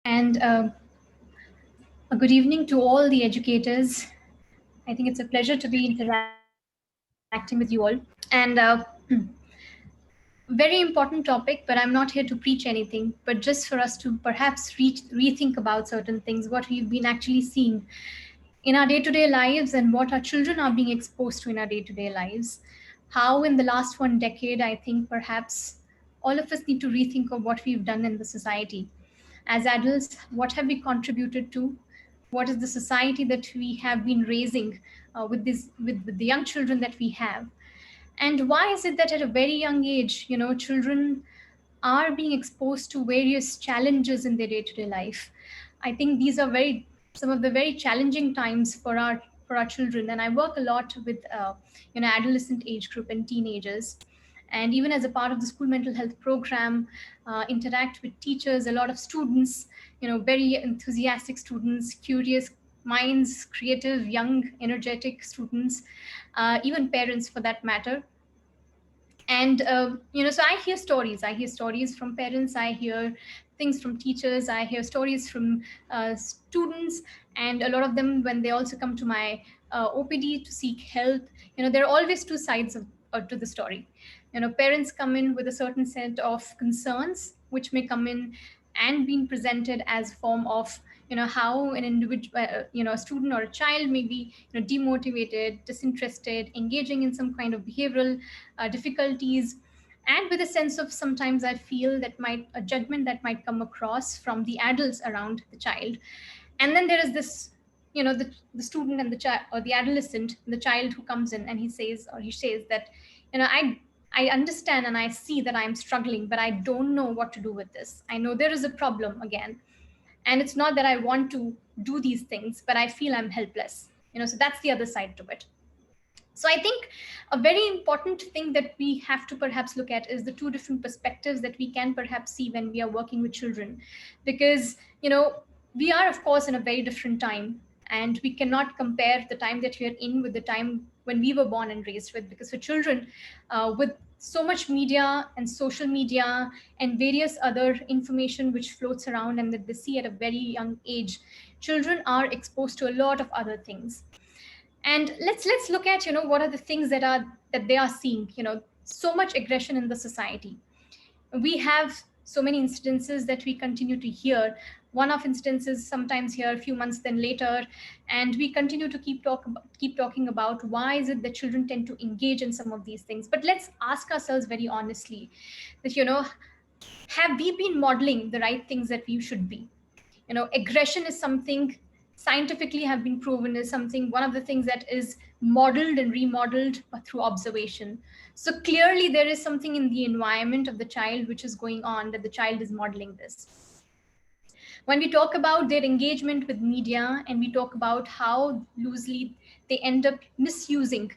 And a good evening to all the educators. I think it's a pleasure to be interacting with you all. And very important topic, but I'm not here to preach anything, but just for us to perhaps rethink about certain things, what we've been actually seeing in our day to day lives and what our children are being exposed to in our day to day lives. How, in the last one decade, I think perhaps all of us need to rethink of what we've done in the society. As adults, what have we contributed to? What is the society that we have been raising with the young children that we have? And why is it that at a very young age, children are being exposed to various challenges in their day-to-day life? I think these are very some of the very challenging times for our children. And I work a lot with adolescent age group and teenagers, and even as a part of the school mental health program, interact with teachers, a lot of students, very enthusiastic students, curious minds, creative, young, energetic students, even parents for that matter. And so I hear stories from parents, I hear things from teachers, I hear stories from students. And a lot of them, when they also come to my OPD to seek help, there are always two sides to the story. Parents come in with a certain set of concerns which may come in and being presented as form of how an individual, a student or a child may be demotivated, disinterested, engaging in some kind of behavioral difficulties, and with a sense of, sometimes I feel, that might a judgment that might come across from the adults around the child. And then there is this, the student and the child, or the adolescent, the child, who comes in and he says that, I understand and I see that I'm struggling, but I don't know what to do with this. I know there is a problem again, and it's not that I want to do these things, but I feel I'm helpless. So that's the other side to it. So I think a very important thing that we have to perhaps look at is the two different perspectives that we can perhaps see when we are working with children. Because, we are, of course, in a very different time, and we cannot compare the time that we are in with the time when we were born and raised with. Because for children, with so much media and social media and various other information which floats around and that they see at a very young age, children are exposed to a lot of other things. And let's look at, what are the things that they are seeing. So much aggression in the society. We have so many incidences that we continue to hear. One of instances sometimes here a few months then later, and we continue to keep talking about why is it that children tend to engage in some of these things. But let's ask ourselves very honestly that, have we been modeling the right things that we should be? Aggression is something scientifically have been proven is something, one of the things that is modeled and remodeled through observation. So clearly there is something in the environment of the child which is going on, that the child is modeling this. When we talk about their engagement with media, and we talk about how loosely they end up misusing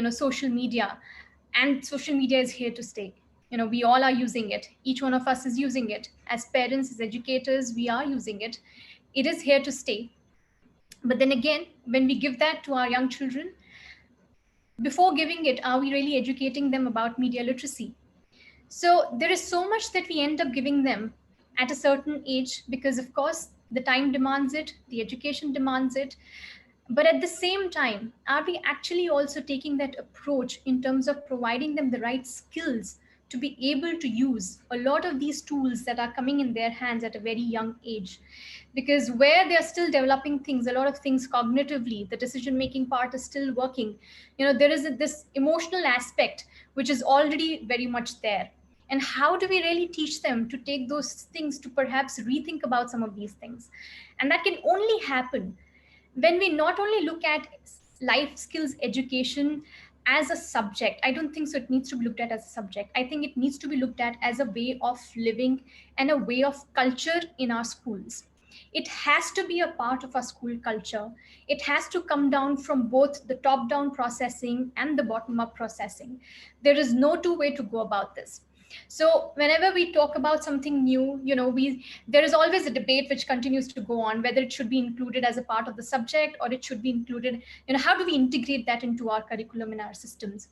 social media, and social media is here to stay. We all are using it, each one of us is using it, as parents, as educators, we are using it. It is here to stay. But then again, when we give that to our young children, before giving it, are we really educating them about media literacy? So there is so much that we end up giving them at a certain age, because of course the time demands it, the education demands it. But at the same time, are we actually also taking that approach in terms of providing them the right skills to be able to use a lot of these tools that are coming in their hands at a very young age? Because where they're still developing things, a lot of things cognitively, the decision making part is still working. There is this emotional aspect which is already very much there. And how do we really teach them to take those things to perhaps rethink about some of these things? And that can only happen when we not only look at life skills education as a subject. I don't think so it needs to be looked at as a subject. I think it needs to be looked at as a way of living and a way of culture in our schools. It has to be a part of our school culture. It has to come down from both the top down processing and the bottom up processing. There is no two way to go about this. So whenever we talk about something new, we there is always a debate which continues to go on, whether it should be included as a part of the subject or it should be included, how do we integrate that into our curriculum in our systems?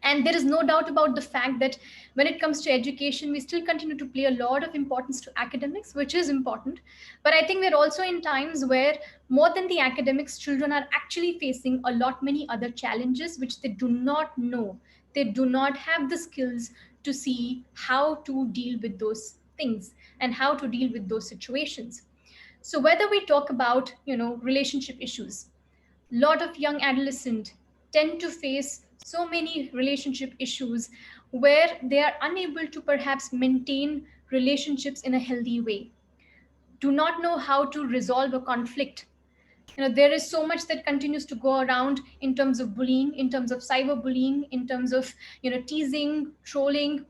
And there is no doubt about the fact that when it comes to education, we still continue to play a lot of importance to academics, which is important. But I think we're also in times where more than the academics, children are actually facing a lot many other challenges which they do not know. They do not have the skills to see how to deal with those things and how to deal with those situations. So whether we talk about, relationship issues, lot of young adolescents tend to face so many relationship issues where they are unable to perhaps maintain relationships in a healthy way, do not know how to resolve a conflict. There is so much that continues to go around in terms of bullying, in terms of cyberbullying, in terms of teasing, trolling.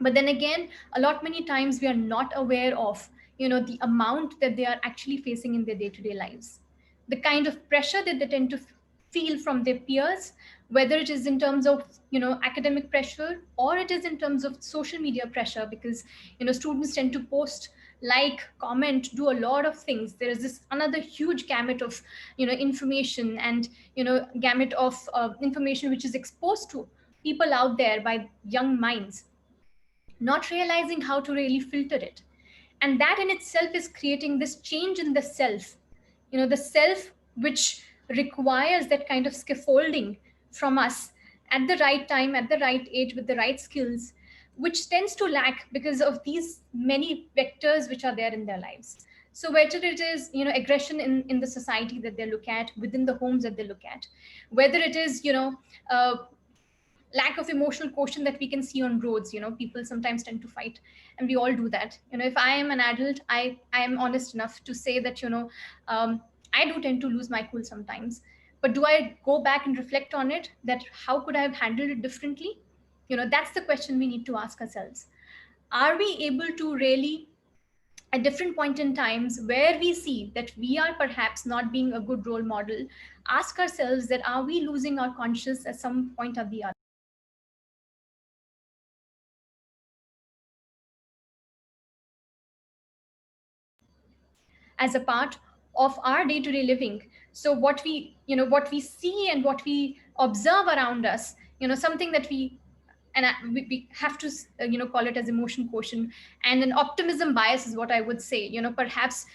But then again, a lot many times we are not aware of the amount that they are actually facing in their day-to-day lives, the kind of pressure that they tend to feel from their peers, whether it is in terms of academic pressure, or it is in terms of social media pressure, because students tend to post, like, comment, do a lot of things. There is this another huge gamut of information, and gamut of information which is exposed to people out there by young minds, not realizing how to really filter it. And that in itself is creating this change in the self, the self which requires that kind of scaffolding from us at the right time, at the right age, with the right skills, which tends to lack because of these many vectors which are there in their lives. So whether it is aggression in the society that they look at, within the homes that they look at, whether it is uh, lack of emotional quotient that we can see on roads. People sometimes tend to fight, and we all do that. If I am an adult, I am honest enough to say that um, I do tend to lose my cool sometimes. But do I go back and reflect on it, that how could I have handled it differently? That's the question we need to ask ourselves. Are we able to really, at different point in times where we see that we are perhaps not being a good role model, ask ourselves that are we losing our conscience at some point or the other, as a part of our day-to-day living? So what we see and what we observe around us, something that we have to call it as emotion quotient, and an optimism bias is what I would say. Perhaps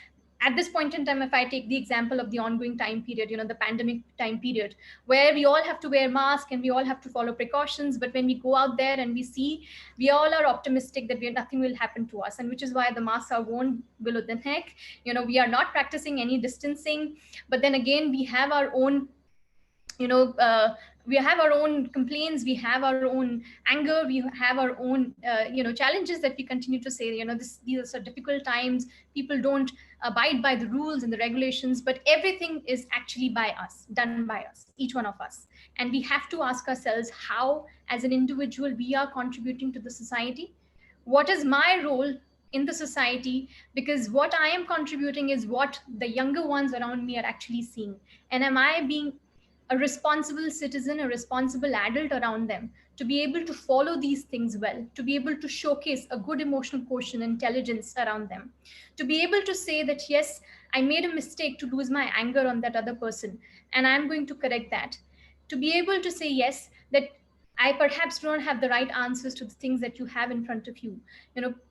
at this point in time, if I take the example of the ongoing time period, the pandemic time period, where we all have to wear masks and we all have to follow precautions, but when we go out there and we see, we all are optimistic that nothing will happen to us, and which is why the masks are worn below the neck. We are not practicing any distancing, but then again, we have our own you know uh, we have our own complaints, we have our own anger, we have our own challenges that we continue to say, these are difficult times, people don't abide by the rules and the regulations, but everything is actually by us, done by us, each one of us. And we have to ask ourselves how, as an individual, we are contributing to the society. What is my role in the society? Because what I am contributing is what the younger ones around me are actually seeing. And am I being a responsible citizen, a responsible adult around them, to be able to follow these things well, to be able to showcase a good emotional quotient, intelligence around them, to be able to say that, yes, I made a mistake to lose my anger on that other person, and I'm going to correct that. To be able to say, yes, that I perhaps don't have the right answers to the things that you have in front of you.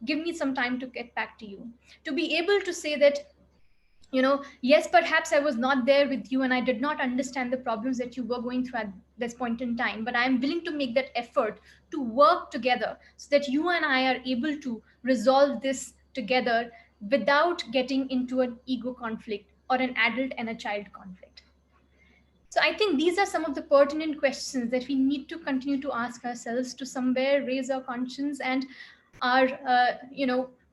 Give me some time to get back to you. To be able to say that, yes, perhaps I was not there with you and I did not understand the problems that you were going through at this point in time, but I am willing to make that effort to work together so that you and I are able to resolve this together without getting into an ego conflict or an adult and a child conflict. So I think these are some of the pertinent questions that we need to continue to ask ourselves, to somewhere raise our conscience and our,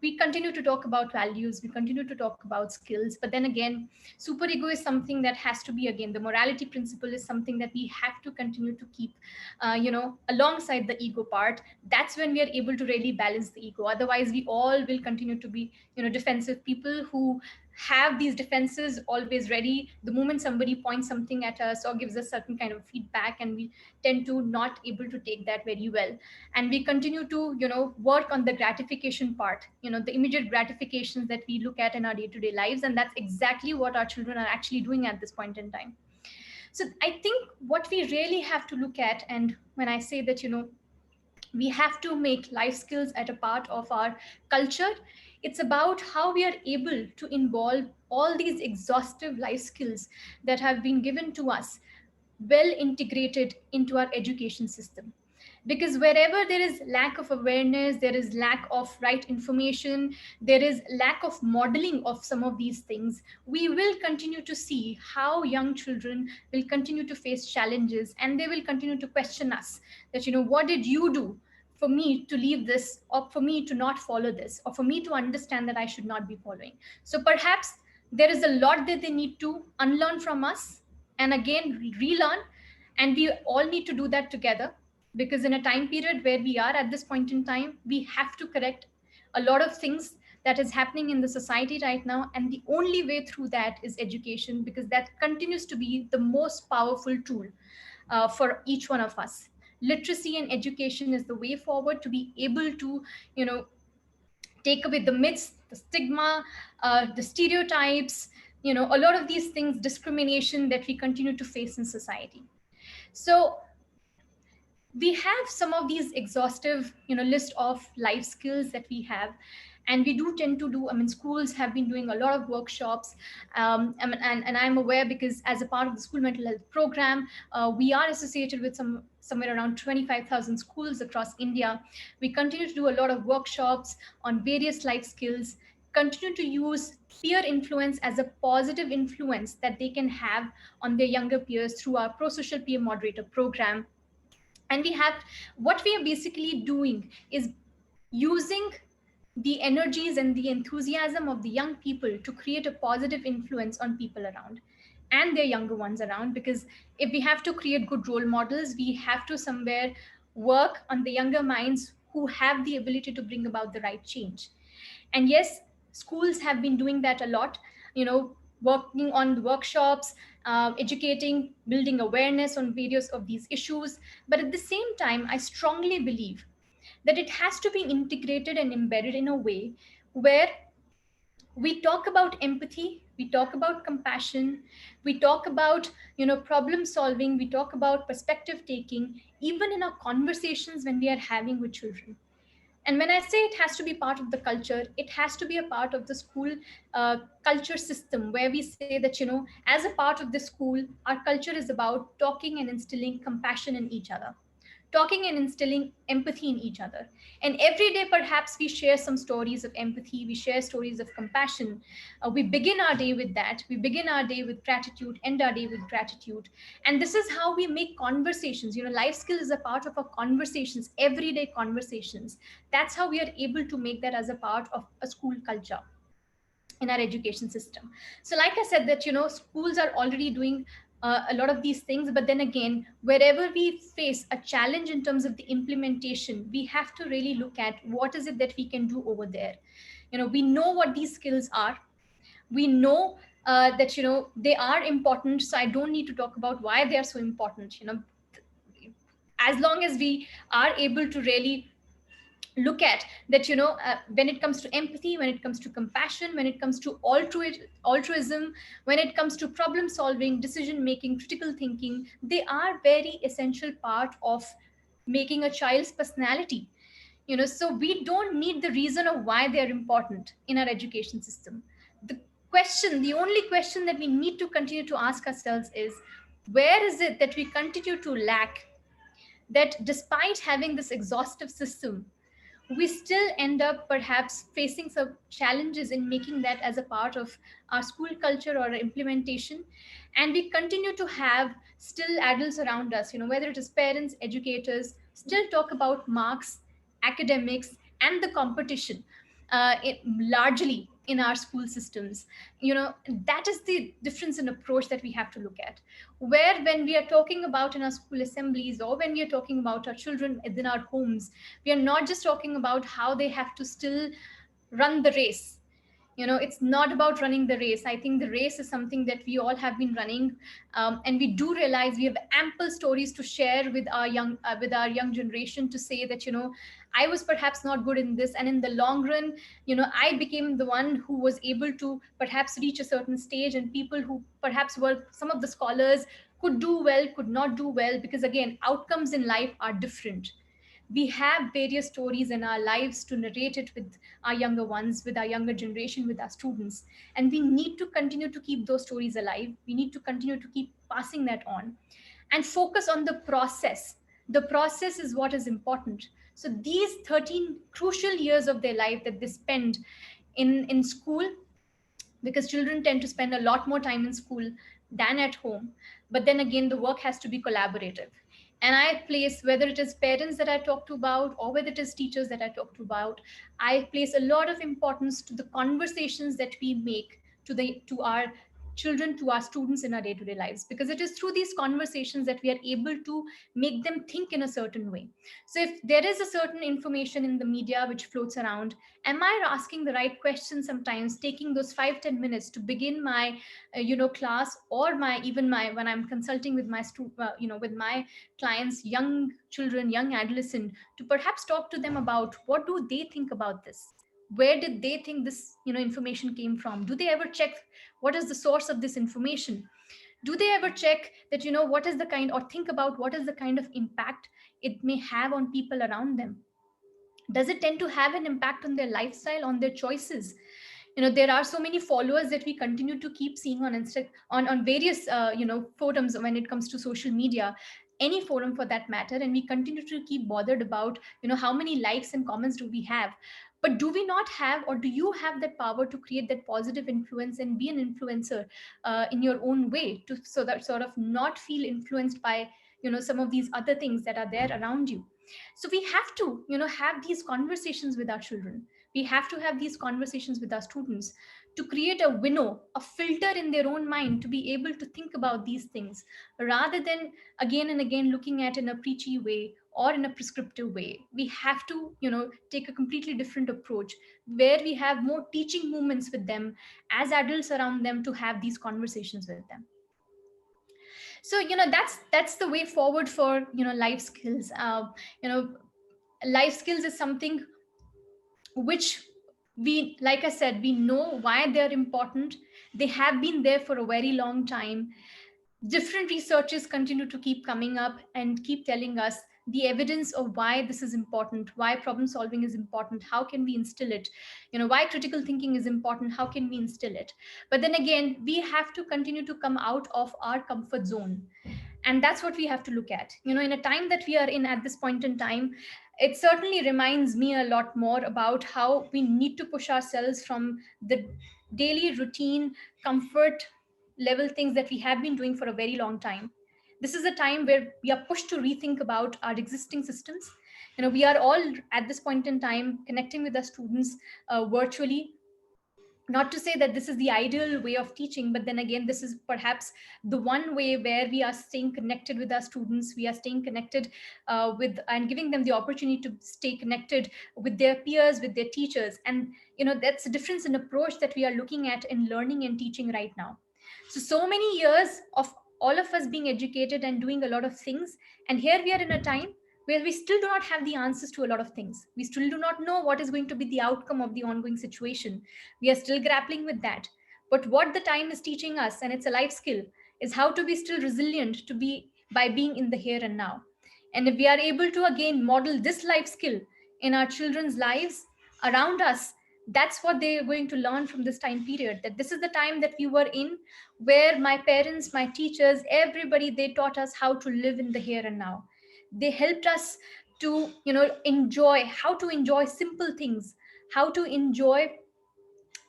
we continue to talk about values, we continue to talk about skills, but then again, superego is something that has to be, again, the morality principle is something that we have to continue to keep, alongside the ego part. That's when we are able to really balance the ego. Otherwise, we all will continue to be, defensive people who have these defenses always ready the moment somebody points something at us or gives us certain kind of feedback, and we tend to not able to take that very well, and we continue to work on the gratification part, the immediate gratifications that we look at in our day-to-day lives, and that's exactly what our children are actually doing at this point in time. So I think what we really have to look at, and when I say that, we have to make life skills at a part of our culture, it's about how we are able to involve all these exhaustive life skills that have been given to us well integrated into our education system. Because wherever there is lack of awareness, there is lack of right information, there is lack of modeling of some of these things, we will continue to see how young children will continue to face challenges, and they will continue to question us that, what did you do for me to leave this, or for me to not follow this, or for me to understand that I should not be following. So perhaps there is a lot that they need to unlearn from us and again relearn, and we all need to do that together, because in a time period where we are at this point in time, we have to correct a lot of things that is happening in the society right now, and the only way through that is education, because that continues to be the most powerful tool for each one of us. Literacy and education is the way forward to be able to, you know take away the myths, the stigma, the stereotypes, a lot of these things, discrimination that we continue to face in society. So we have some of these exhaustive, list of life skills that we have, and we do tend to do, I mean, schools have been doing a lot of workshops, and I'm aware, because as a part of the school mental health program, we are associated with somewhere around 25,000 schools across India. We continue to do a lot of workshops on various life skills, continue to use peer influence as a positive influence that they can have on their younger peers through our pro-social peer moderator program. And we have, what we are basically doing is using the energies and the enthusiasm of the young people to create a positive influence on people around and their younger ones around. Because if we have to create good role models, we have to somewhere work on the younger minds who have the ability to bring about the right change. And yes, schools have been doing that a lot, working on the workshops, educating, building awareness on various of these issues. But at the same time, I strongly believe that it has to be integrated and embedded in a way where we talk about empathy, we talk about compassion, we talk about, problem solving, we talk about perspective taking, even in our conversations when we are having with children. And when I say it has to be part of the culture, it has to be a part of the school culture system, where we say that, as a part of the school, our culture is about talking and instilling compassion in each other, talking and instilling empathy in each other. And every day, perhaps we share some stories of empathy, we share stories of compassion. We begin our day with that. We begin our day with gratitude, end our day with gratitude. And this is how we make conversations. Life skill is a part of our conversations, everyday conversations. That's how we are able to make that as a part of a school culture in our education system. So like I said, that schools are already doing a lot of these things, but then again, wherever we face a challenge in terms of the implementation, we have to really look at what is it that we can do over there. We know what these skills are. We know that they are important, so I don't need to talk about why they are so important. As long as we are able to really look at that, when it comes to empathy, when it comes to compassion, when it comes to altruism, when it comes to problem solving, decision making, critical thinking, they are very essential part of making a child's personality. So we don't need the reason of why they're important in our education system. The only question that we need to continue to ask ourselves is, where is it that we continue to lack, that despite having this exhaustive system, we still end up perhaps facing some challenges in making that as a part of our school culture or implementation. And we continue to have still adults around us, whether it is parents, educators, still talk about marks, academics, and the competition, largely in our school systems. That is the difference in approach that we have to look at, where when we are talking about in our school assemblies, or when we are talking about our children within our homes, we are not just talking about how they have to still run the race. It's not about running the race. I think the race is something that we all have been running, and we do realize we have ample stories to share with our young generation, to say that, I was perhaps not good in this, and in the long run, I became the one who was able to perhaps reach a certain stage, and people who perhaps were some of the scholars could do well, could not do well, because again, outcomes in life are different. We have various stories in our lives to narrate it with our younger ones, with our younger generation, with our students. And we need to continue to keep those stories alive. We need to continue to keep passing that on and focus on the process. The process is what is important. So these 13 crucial years of their life that they spend in school, because children tend to spend a lot more time in school than at home. But then again, the work has to be collaborative. And I place, whether it is parents that I talk to about, or whether it is teachers that I talk to about, I place a lot of importance to the conversations that we make to our children, to our students in our day-to-day lives, because it is through these conversations that we are able to make them think in a certain way. So if there is a certain information in the media which floats around, am I asking the right questions, sometimes taking those 5-10 minutes to begin my class, or my even my when I'm consulting with my with my clients, young children, young adolescent, to perhaps talk to them about what do they think about this, where did they think this information came from, do they ever check what is the source of this information, do they ever check that what is the kind, or think about what is the kind of impact it may have on people around them. Does it tend to have an impact on their lifestyle, on their choices? There are so many followers that we continue to keep seeing on on various forums, when it comes to social media, any forum for that matter, and we continue to keep bothered about how many likes and comments do we have. But do we not have, or do you have that power to create that positive influence and be an influencer in your own way, to so that sort of not feel influenced by some of these other things that are there around you? So we have to have these conversations with our children. We have to have these conversations with our students, to create a winnow, a filter in their own mind, to be able to think about these things, rather than again and again looking at in a preachy way or in a prescriptive way. We have to take a completely different approach, where we have more teaching moments with them as adults around them, to have these conversations with them. So that's the way forward for life skills. You know Life skills is something which, we like I said, we know why they're important. They have been there for a very long time. Different researchers continue to keep coming up and keep telling us the evidence of why this is important, why problem solving is important, how can we instill it, why critical thinking is important, how can we instill it. But then again, we have to continue to come out of our comfort zone, and that's what we have to look at. In a time that we are in at this point in time, it certainly reminds me a lot more about how we need to push ourselves from the daily routine comfort level things that we have been doing for a very long time. This is a time where we are pushed to rethink about our existing systems. We are all at this point in time connecting with our students virtually. Not to say that this is the ideal way of teaching, but then again, this is perhaps the one way where we are staying connected with our students. We are staying connected with, and giving them the opportunity to stay connected with their peers, with their teachers. And that's a difference in approach that we are looking at in learning and teaching right now. So many years of all of us being educated and doing a lot of things, and here we are in a time where we still do not have the answers to a lot of things. We still do not know what is going to be the outcome of the ongoing situation. We are still grappling with that. But what the time is teaching us, and it's a life skill, is how to be still resilient, to be by being in the here and now. And if we are able to again model this life skill in our children's lives around us, that's what they're going to learn from this time period. That this is the time that we were in, where my parents, my teachers, everybody, they taught us how to live in the here and now. They helped us to enjoy, how to enjoy simple things, how to enjoy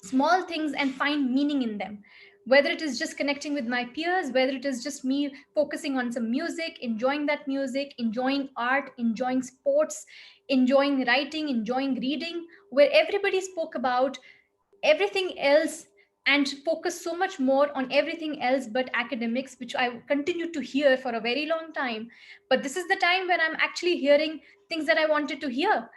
small things and find meaning in them. Whether it is just connecting with my peers, whether it is just me focusing on some music, enjoying that music, enjoying art, enjoying sports, enjoying writing, enjoying reading, where everybody spoke about everything else and focus so much more on everything else but academics, which I continue to hear for a very long time. But this is the time when I'm actually hearing things that I wanted to hear.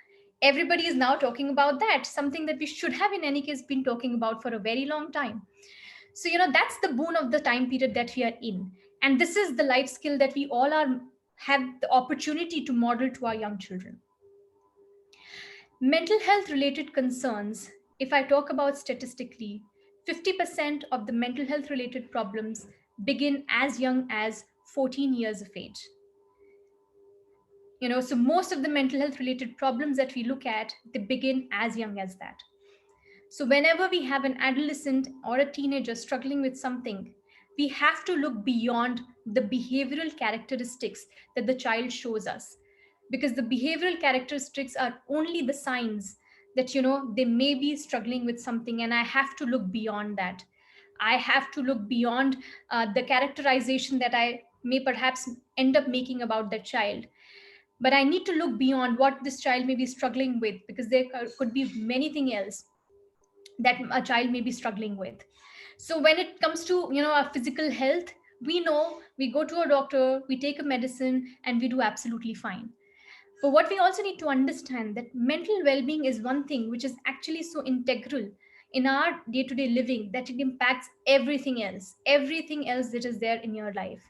Everybody is now talking about that, something that we should have in any case been talking about for a very long time. So that's the boon of the time period that we are in, and this is the life skill that we all are have the opportunity to model to our young children. Mental health related concerns, if I talk about statistically, 50% of the mental health related problems begin as young as 14 years of age. So most of the mental health related problems that we look at, they begin as young as that. So whenever we have an adolescent or a teenager struggling with something, we have to look beyond the behavioral characteristics that the child shows us, because the behavioral characteristics are only the signs that they may be struggling with something, and I have to look beyond that. I have to look beyond the characterization that I may perhaps end up making about that child, but I need to look beyond what this child may be struggling with, because there could be many things else that a child may be struggling with. So when it comes to our physical health, we know we go to a doctor, we take a medicine, and we do absolutely fine. But what we also need to understand, that mental well-being is one thing which is actually so integral in our day-to-day living that it impacts everything else that is there in your life.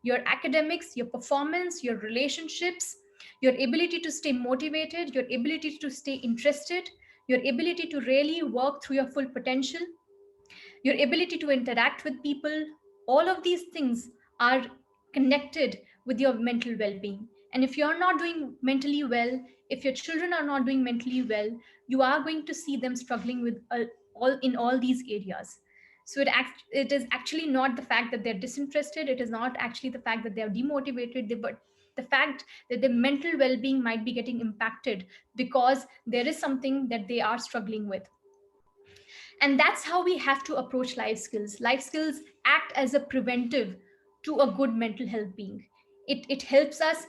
Your academics, your performance, your relationships, your ability to stay motivated, your ability to stay interested, your ability to really work through your full potential, your ability to interact with people, all of these things are connected with your mental well-being. And if you're not doing mentally well, if your children are not doing mentally well, you are going to see them struggling with all these areas. So it is actually not the fact that they're disinterested, it is not actually the fact that they're demotivated, but the fact that their mental well-being might be getting impacted because there is something that they are struggling with. And that's how we have to approach life skills. Life skills act as a preventive to a good mental health being. It helps us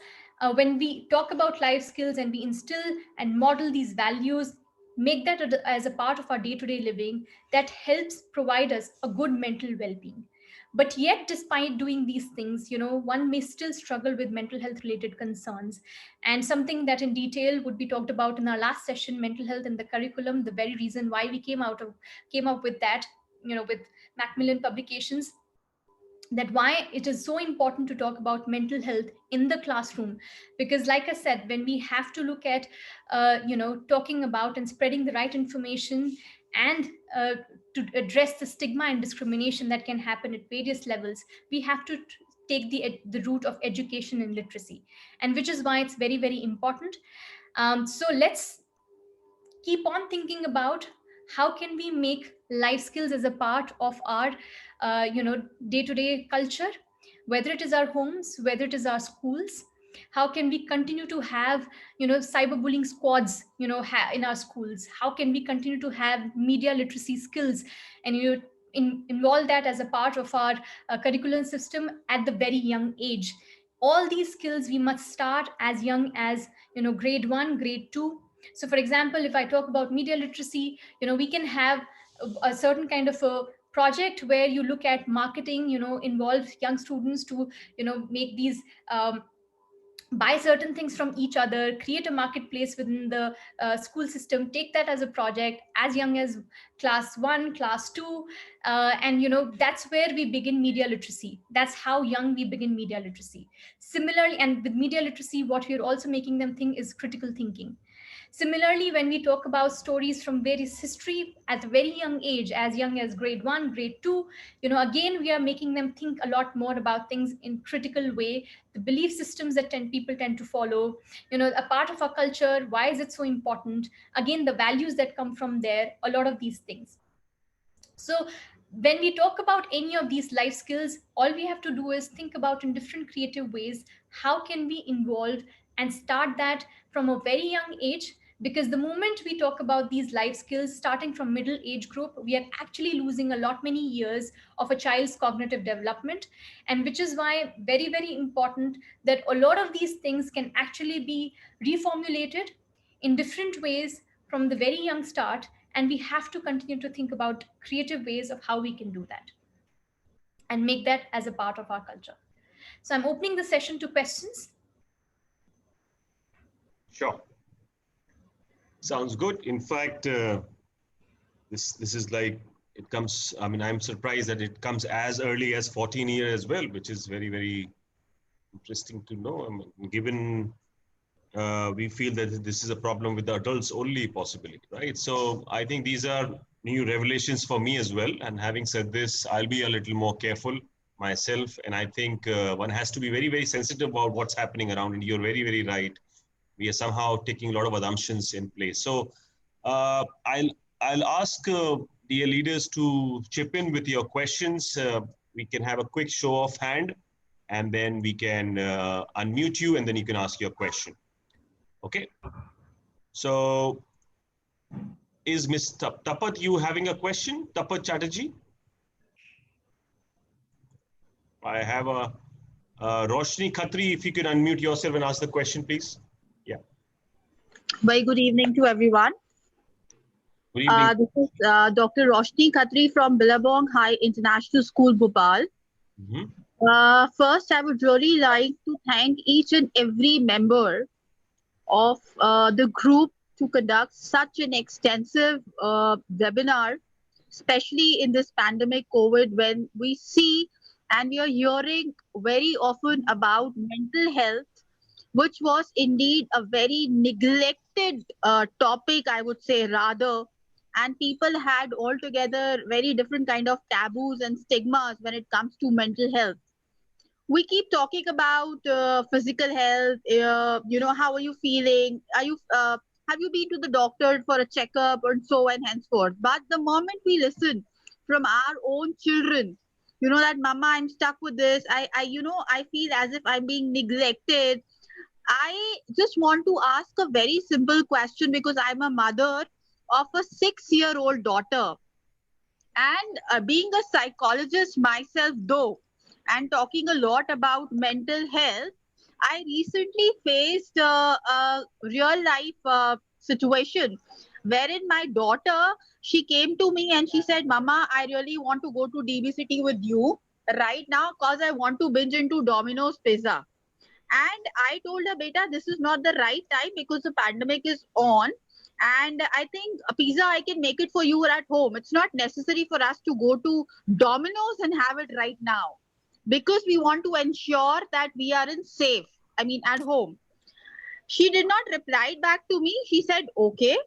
when we talk about life skills and we instill and model these values, make that as a part of our day-to-day living, that helps provide us a good mental well-being. But yet, despite doing these things, one may still struggle with mental health related concerns. And something that in detail would be talked about in our last session, mental health in the curriculum, the very reason why we came up with that, with Macmillan Publications, that why it is so important to talk about mental health in the classroom. Because like I said, when we have to look at talking about and spreading the right information, and to address the stigma and discrimination that can happen at various levels, we have to take the route of education and literacy, and which is why it's very, very important. So let's keep on thinking about how can we make life skills as a part of our day-to-day culture, whether it is our homes, whether it is our schools. How can we continue to have cyberbullying squads in our schools? How can we continue to have media literacy skills, and involve that as a part of our curriculum system at the very young age? All these skills we must start as young as grade 1, grade 2. So for example, if I talk about media literacy, we can have a certain kind of a project where you look at marketing, involve young students to make these buy certain things from each other, create a marketplace within the school system, take that as a project as young as class 1, class 2. And that's where we begin media literacy. That's how young we begin media literacy. Similarly, and with media literacy, what we're also making them think is critical thinking. Similarly, when we talk about stories from various history at a very young age, as young as grade 1, grade 2, again, we are making them think a lot more about things in critical way, the belief systems that people tend to follow, a part of our culture, why is it so important? Again, the values that come from there, a lot of these things. So when we talk about any of these life skills, all we have to do is think about in different creative ways, how can we involve and start that from a very young age? Because the moment we talk about these life skills starting from middle age group, we are actually losing a lot many years of a child's cognitive development. And which is why very, very important that a lot of these things can actually be reformulated in different ways from the very young start, and we have to continue to think about creative ways of how we can do that and make that as a part of our culture. So I'm opening the session to questions. Sure. Sounds good. In fact, this is like, it comes, I mean, I'm surprised that it comes as early as 14 years as well, which is very, very interesting to know. I mean, given we feel that this is a problem with the adults only, possibly, right? So I think these are new revelations for me as well. And having said this, I'll be a little more careful myself, and I think one has to be very, very sensitive about what's happening around. And you're very, very right. We are somehow taking a lot of assumptions in place. So I'll ask dear leaders to chip in with your questions. We can have a quick show of hand, and then we can unmute you, and then you can ask your question. Okay. So is Ms. Tapat, you having a question? Tapat Chatterjee? I have a Roshni Khatri, if you could unmute yourself and ask the question, please. Yeah. Very good evening to everyone. Good evening. This is Dr. Roshni Khatri from Billabong High International School, Bhopal. First, I would really like to thank each and every member of the group to conduct such an extensive webinar, especially in this pandemic COVID, when we see and we are hearing very often about mental health, which was indeed a very neglected topic, I would say, rather. And people had altogether very different kind of taboos and stigmas when it comes to mental health. We keep talking about physical health. How are you feeling? Have you been to the doctor for a checkup, and so on and henceforth? But the moment we listen from our own children, that mama, I'm stuck with this. I feel as if I'm being neglected. I just want to ask a very simple question, because I'm a mother of a 6-year-old daughter. And being a psychologist myself, though, and talking a lot about mental health, I recently faced a real life situation wherein my daughter, she came to me and she said, Mama, I really want to go to DB City with you right now because I want to binge into Domino's pizza. And I told her, beta, this is not the right time because the pandemic is on. And I think a pizza, I can make it for you at home. It's not necessary for us to go to Domino's and have it right now, because we want to ensure that we are safe. At home. She did not reply back to me. She said, okay.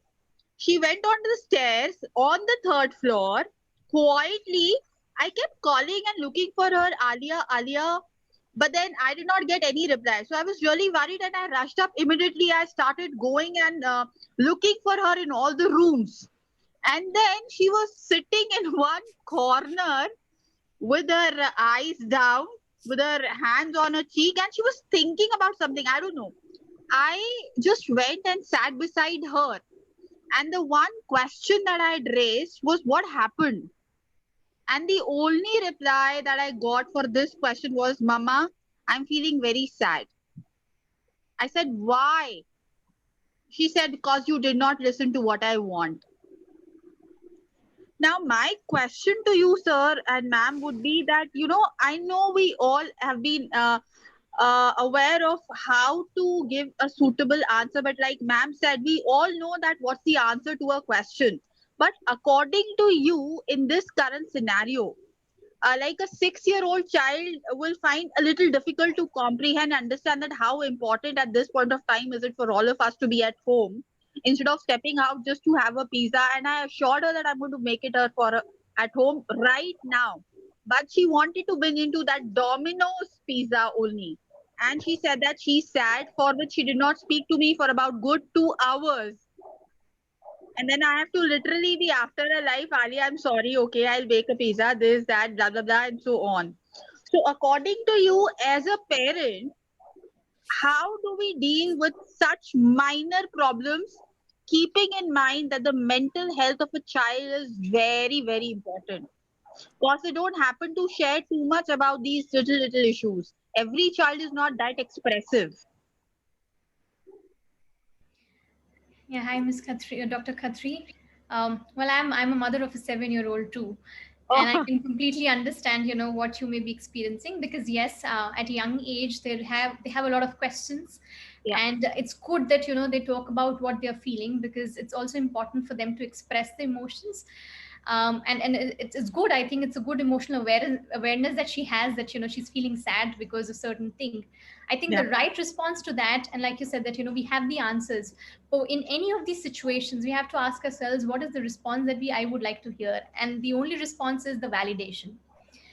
She went on the stairs on the 3rd floor. Quietly, I kept calling and looking for her, Alia, Alia. But then I did not get any reply. So I was really worried and I rushed up immediately. I started going and looking for her in all the rooms. And then she was sitting in one corner with her eyes down, with her hands on her cheek, and she was thinking about something. I don't know. I just went and sat beside her. And the one question that I had raised was, what happened? And the only reply that I got for this question was, Mama, I'm feeling very sad. I said, why? She said, because you did not listen to what I want. Now, my question to you, sir and ma'am, would be that, I know we all have been aware of how to give a suitable answer. But like ma'am said, we all know that what's the answer to a question. But according to you, in this current scenario, like a 6-year-old child will find a little difficult to comprehend, understand that how important at this point of time is it for all of us to be at home instead of stepping out just to have a pizza. And I assured her that I'm going to make it at home right now. But she wanted to bring into that Domino's pizza only. And she said that she's sad, for which she did not speak to me for about good 2 hours. And then I have to literally be after her life, Ali, I'm sorry, okay, I'll bake a pizza, this, that, blah, blah, blah, and so on. So according to you, as a parent, how do we deal with such minor problems, keeping in mind that the mental health of a child is very, very important? Because they don't happen to share too much about these little issues. Every child is not that expressive. Yeah, hi, Ms. Khatri, Dr. Khatri. Well, I'm a mother of a 7-year-old too, and I can completely understand, what you may be experiencing, because yes, at a young age they have a lot of questions, and it's good that they talk about what they're feeling, because it's also important for them to express the emotions. And it's good. I think it's a good emotional awareness that she has, that she's feeling sad because of certain thing. I think the right response to that, and like you said, that we have the answers. So in any of these situations, we have to ask ourselves, what is the response that I would like to hear? And the only response is the validation.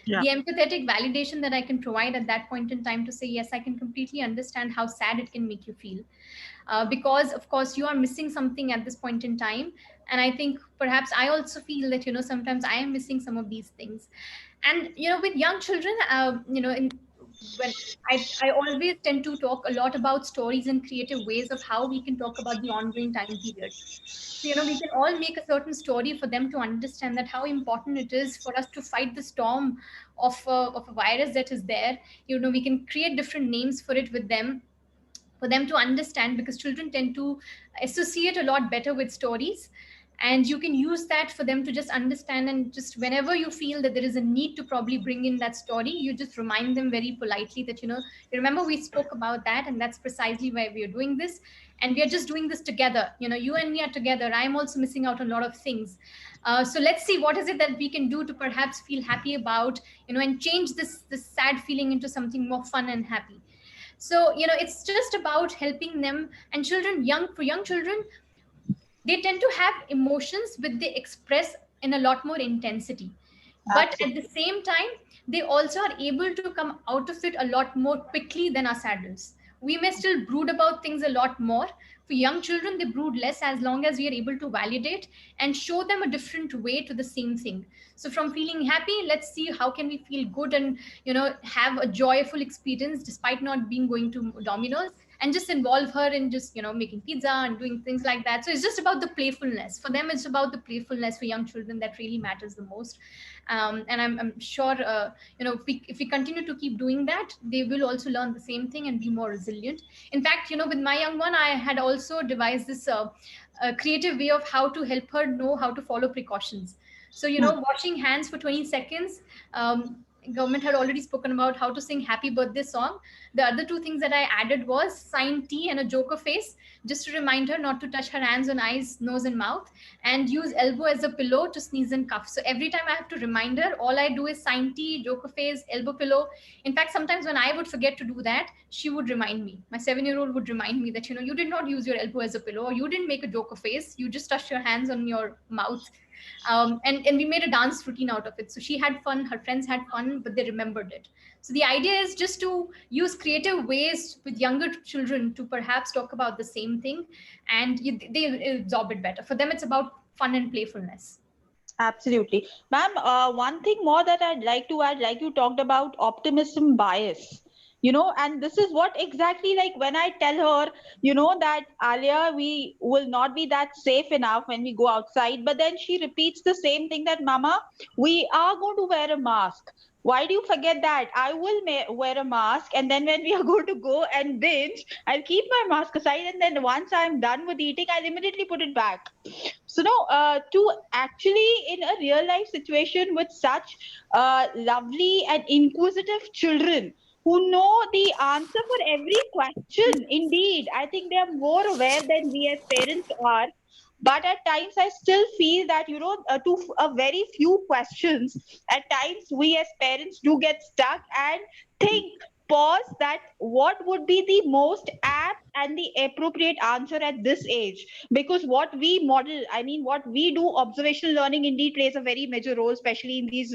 Yeah. The empathetic validation that I can provide at that point in time to say, yes, I can completely understand how sad it can make you feel. Because of course you are missing something at this point in time. And I think perhaps I also feel that, sometimes I am missing some of these things. And with young children, when I always tend to talk a lot about stories and creative ways of how we can talk about the ongoing time period. So, we can all make a certain story for them to understand that how important it is for us to fight the storm of a virus that is there. We can create different names for it with them, for them to understand, because children tend to associate a lot better with stories. And you can use that for them to just understand, and just whenever you feel that there is a need to probably bring in that story, you just remind them very politely that, remember we spoke about that, and that's precisely why we are doing this, and we are just doing this together. You and me are together. I'm also missing out on a lot of things. So let's see what is it that we can do to perhaps feel happy about, and change this sad feeling into something more fun and happy. So it's just about helping them. And children, for young children, they tend to have emotions which they express in a lot more intensity, but at the Absolutely. same time they also are able to come out of it a lot more quickly than us adults. We may still brood about things a lot more. For young children, they brood less, as long as we are able to validate and show them a different way to the same thing. So from feeling happy, let's see how can we feel good and have a joyful experience despite not being going to Domino's, and just involve her in just making pizza and doing things like that. So it's just about the playfulness for them. It's about the playfulness for young children that really matters the most. And I'm sure if we continue to keep doing that, they will also learn the same thing and be more resilient. In fact, with my young one, I had also devised this creative way of how to help her know how to follow precautions. So washing hands for 20 seconds. Government had already spoken about how to sing happy birthday song. The other two things that I added was sign T and a joker face, just to remind her not to touch her hands on eyes, nose, and mouth, and use elbow as a pillow to sneeze and cough. So every time I have to remind her, all I do is sign T, joker face, elbow pillow. In fact, sometimes when I would forget to do that, she would remind me. My 7-year-old would remind me that, you did not use your elbow as a pillow, or you didn't make a joker face, you just touched your hands on your mouth. And we made a dance routine out of it. So she had fun, her friends had fun, but they remembered it. So the idea is just to use creative ways with younger children to perhaps talk about the same thing, and they absorb it better. For them, it's about fun and playfulness. Absolutely. Ma'am, one thing more that I'd like to add, like you talked about optimism bias, and this is what exactly, like when I tell her, that Alia, we will not be that safe enough when we go outside, but then she repeats the same thing that, Mama, we are going to wear a mask. Why do you forget that? I will wear a mask, and then when we are going to go and binge, I'll keep my mask aside, and then once I'm done with eating, I'll immediately put it back. So no, to actually in a real life situation with such lovely and inquisitive children who know the answer for every question. Indeed, I think they are more aware than we as parents are. But at times, I still feel that, to a very few questions, at times we as parents do get stuck and think, pause, that what would be the most apt and the appropriate answer at this age. Because what we model, I mean, what we do, observational learning indeed plays a very major role, especially in these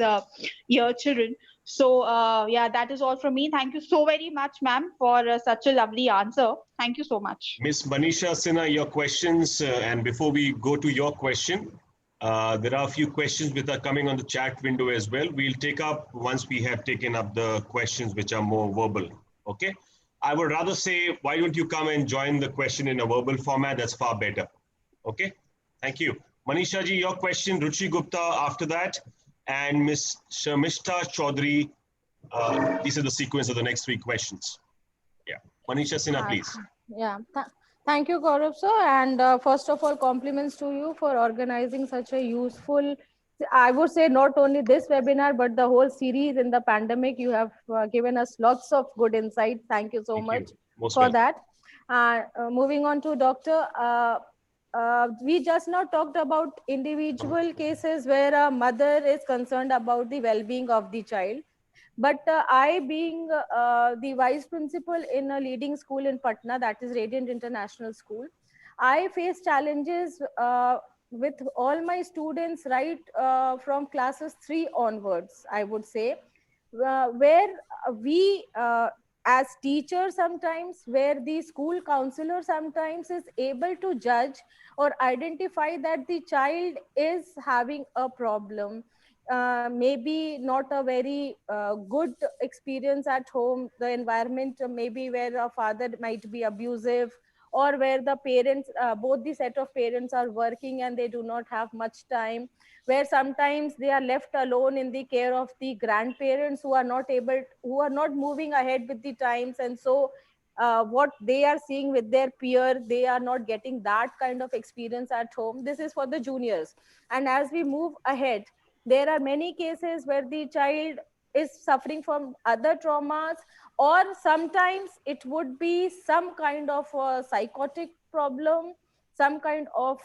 year children. So, yeah, that is all from me. Thank you so very much, ma'am, for such a lovely answer. Thank you so much. Miss Manisha Sinha, your questions, and before we go to your question, there are a few questions which are coming on the chat window as well. We'll take up once we have taken up the questions which are more verbal. Okay. I would rather say, why don't you come and join the question in a verbal format? That's far better. Okay. Thank you. Manisha ji, your question, Ruchi Gupta after that, and Miss Sharmishta Chaudhary. These are the sequence of the next three questions. Yeah. Manisha Sinha, please. Yeah. Thank you, Gaurav sir. And first of all, compliments to you for organizing such a useful, I would say not only this webinar, but the whole series in the pandemic. You have given us lots of good insight. Thank you so much for that. Moving on to Dr. We just now talked about individual cases where a mother is concerned about the well-being of the child. But I, being the vice principal in a leading school in Patna, that is Radiant International School, I face challenges with all my students right from classes 3 onwards, I would say. where we as teachers sometimes, where the school counselor sometimes is able to judge or identify that the child is having a problem, maybe not a very good experience at home, the environment maybe where a father might be abusive, or where the parents, both the set of parents are working and they do not have much time, where sometimes they are left alone in the care of the grandparents who are not able, who are not moving ahead with the times, and so what they are seeing with their peer, they are not getting that kind of experience at home. This is for the juniors. And as we move ahead, there are many cases where the child is suffering from other traumas, or sometimes it would be some kind of psychotic problem, some kind of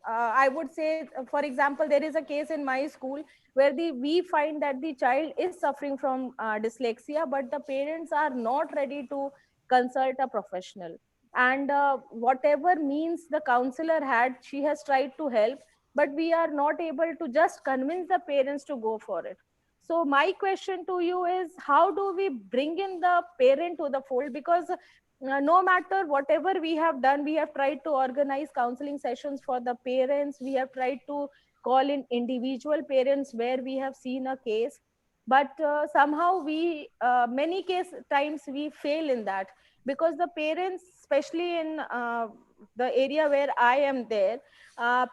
I would say, for example, there is a case in my school where we find that the child is suffering from dyslexia, but the parents are not ready to consult a professional. And whatever means the counselor had, she has tried to help, but we are not able to just convince the parents to go for it. So my question to you is, how do we bring in the parent to the fold? Because no matter whatever we have done, we have tried to organize counseling sessions for the parents, we have tried to call in individual parents where we have seen a case, but somehow we many case times we fail in that, because the parents, especially in the area where I am there,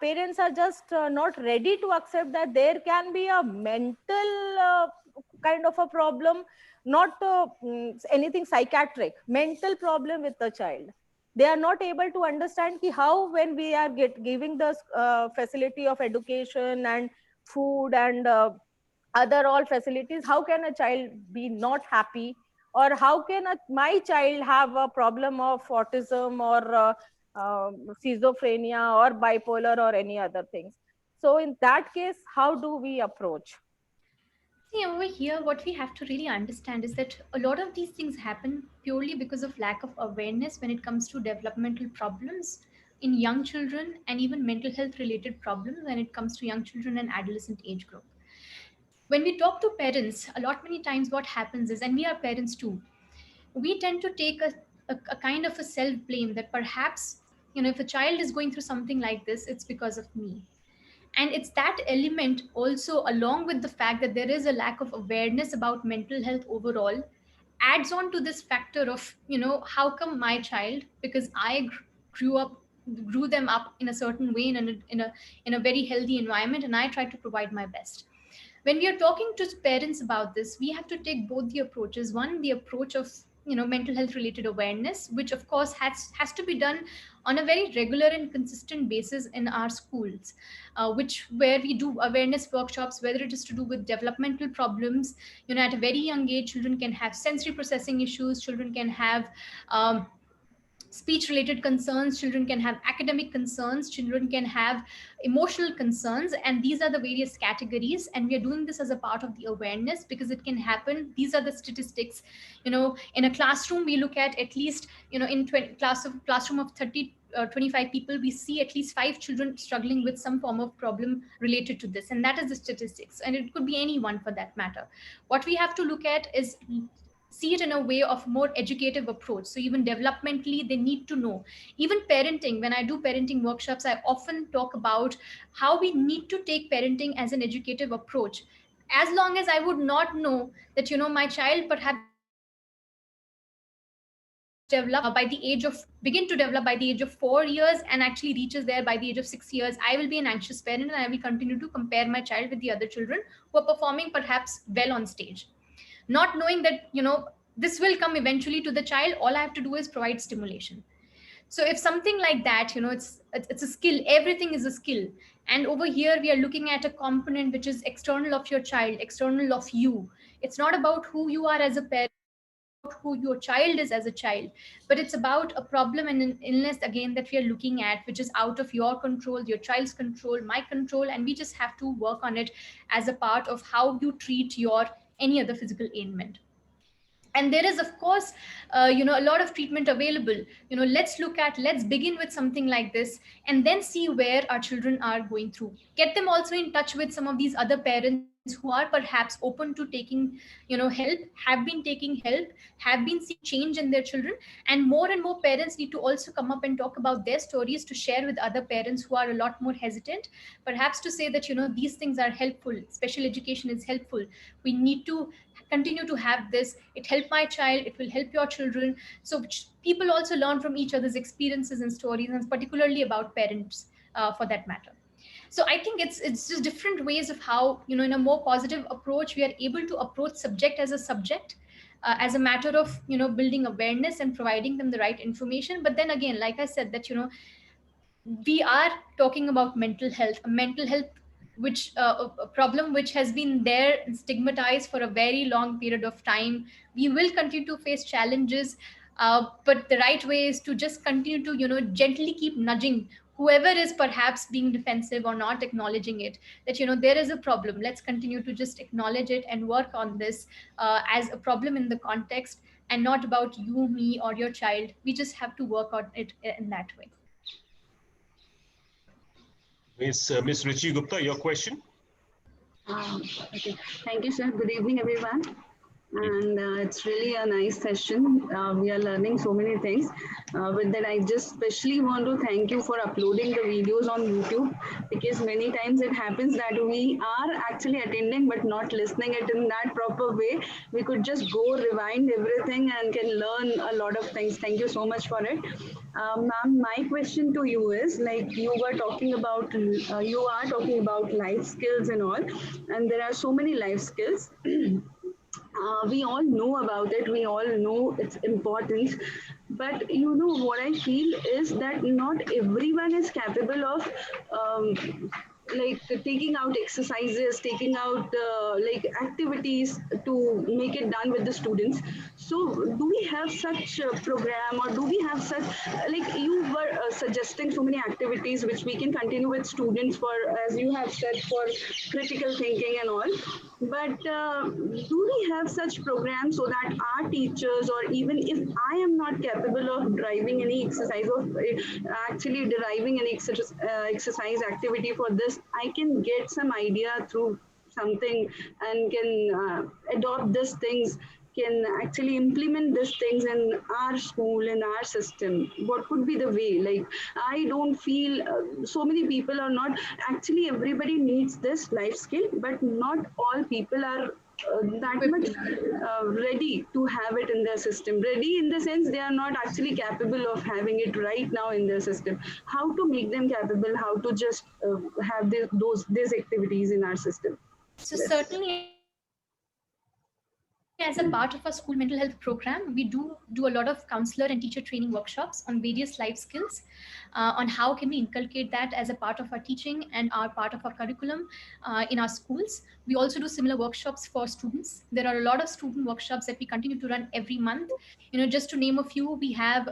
parents are just not ready to accept that there can be a mental kind of a problem, not anything psychiatric, mental problem with the child. They are not able to understand ki how, when we are giving the facility of education and food and other all facilities, how can a child be not happy, or how can my child have a problem of autism or schizophrenia or bipolar or any other things? So in that case, how do we approach? See, over here, what we have to really understand is that a lot of these things happen purely because of lack of awareness when it comes to developmental problems in young children, and even mental health related problems when it comes to young children and adolescent age group. When we talk to parents, a lot many times what happens is, and we are parents too, we tend to take a kind of a self blame that perhaps, if a child is going through something like this, it's because of me. And it's that element also, along with the fact that there is a lack of awareness about mental health overall, adds on to this factor of, how come my child, because I grew up grew them up in a certain way, in a very healthy environment, and I tried to provide my best. When we are talking to parents about this, we have to take both the approaches. One, the approach of, mental health related awareness, which of course has to be done on a very regular and consistent basis in our schools, which where we do awareness workshops, whether it is to do with developmental problems. At a very young age, children can have sensory processing issues, children can have speech related concerns, children can have academic concerns, children can have emotional concerns, and these are the various categories. And we are doing this as a part of the awareness because it can happen. These are the statistics. In a classroom, we look at least, in classroom of 30 25 people, we see at least 5 children struggling with some form of problem related to this, and that is the statistics, and it could be anyone for that matter. What we have to look at is see it in a way of more educative approach. So even developmentally, they need to know. Even parenting, when I do parenting workshops, I often talk about how we need to take parenting as an educative approach. As long as I would not know that, my child perhaps develop by the age of begin to develop by the age of 4 years and actually reaches there by the age of 6 years, I will be an anxious parent, and I will continue to compare my child with the other children who are performing perhaps well on stage, not knowing that, this will come eventually to the child. All I have to do is provide stimulation. So if something like that, it's a skill, everything is a skill. And over here we are looking at a component which is external of your child, external of you. It's not about who you are as a parent, who your child is as a child, but it's about a problem and an illness again that we are looking at, which is out of your control, your child's control, my control, and we just have to work on it as a part of how you treat your any other physical ailment. And there is of course a lot of treatment available. Let's begin with something like this, and then see where our children are going through, get them also in touch with some of these other parents who are perhaps open to taking help, have been taking help, have been seeing change in their children. And more parents need to also come up and talk about their stories to share with other parents who are a lot more hesitant, perhaps to say that these things are helpful, special education is helpful, we need to continue to have this, it helped my child, it will help your children. So people also learn from each other's experiences and stories, and particularly about parents, for that matter. So I think it's just different ways of how in a more positive approach we are able to approach subject as a subject, as a matter of building awareness and providing them the right information. But then again, like I said, that we are talking about mental health which a problem which has been there and stigmatized for a very long period of time. We will continue to face challenges, but the right way is to just continue to gently keep nudging whoever is perhaps being defensive or not acknowledging it, that there is a problem, let's continue to just acknowledge it and work on this as a problem in the context, and not about you, me, or your child. We just have to work on it in that way. Miss Richi Gupta, your question? Okay. Thank you, sir. Good evening, everyone. And it's really a nice session. We are learning so many things. With that, I just especially want to thank you for uploading the videos on YouTube, because many times it happens that we are actually attending but not listening it in that proper way. We could just go rewind everything and can learn a lot of things. Thank you so much for it. Ma'am, my question to you is, like, you are talking about life skills and all, and there are so many life skills. We all know about it, we all know its importance, but what I feel is that not everyone is capable of like taking out exercises, taking out like activities to make it done with the students. So do we have such a program, or do we have such, like you were suggesting so many activities which we can continue with students for, as you have said, for critical thinking and all. But do we have such programs so that our teachers, or even if I am not capable of driving any exercise, or actually deriving any exercise activity for this, I can get some idea through something and can adopt these things, can actually implement these things in our school, in our system? What could be the way? Like, I don't feel so many people are not, actually everybody needs this life skill, but not all people are that much ready to have it in their system. Ready in the sense they are not actually capable of having it right now in their system. How to make them capable, how to just have these activities in our system? So certainly, as a part of our school mental health program, we do a lot of counselor and teacher training workshops on various life skills, on how can we inculcate that as a part of our teaching and our part of our curriculum in our schools. We also do similar workshops for students. There are a lot of student workshops that we continue to run every month. Just to name a few, we have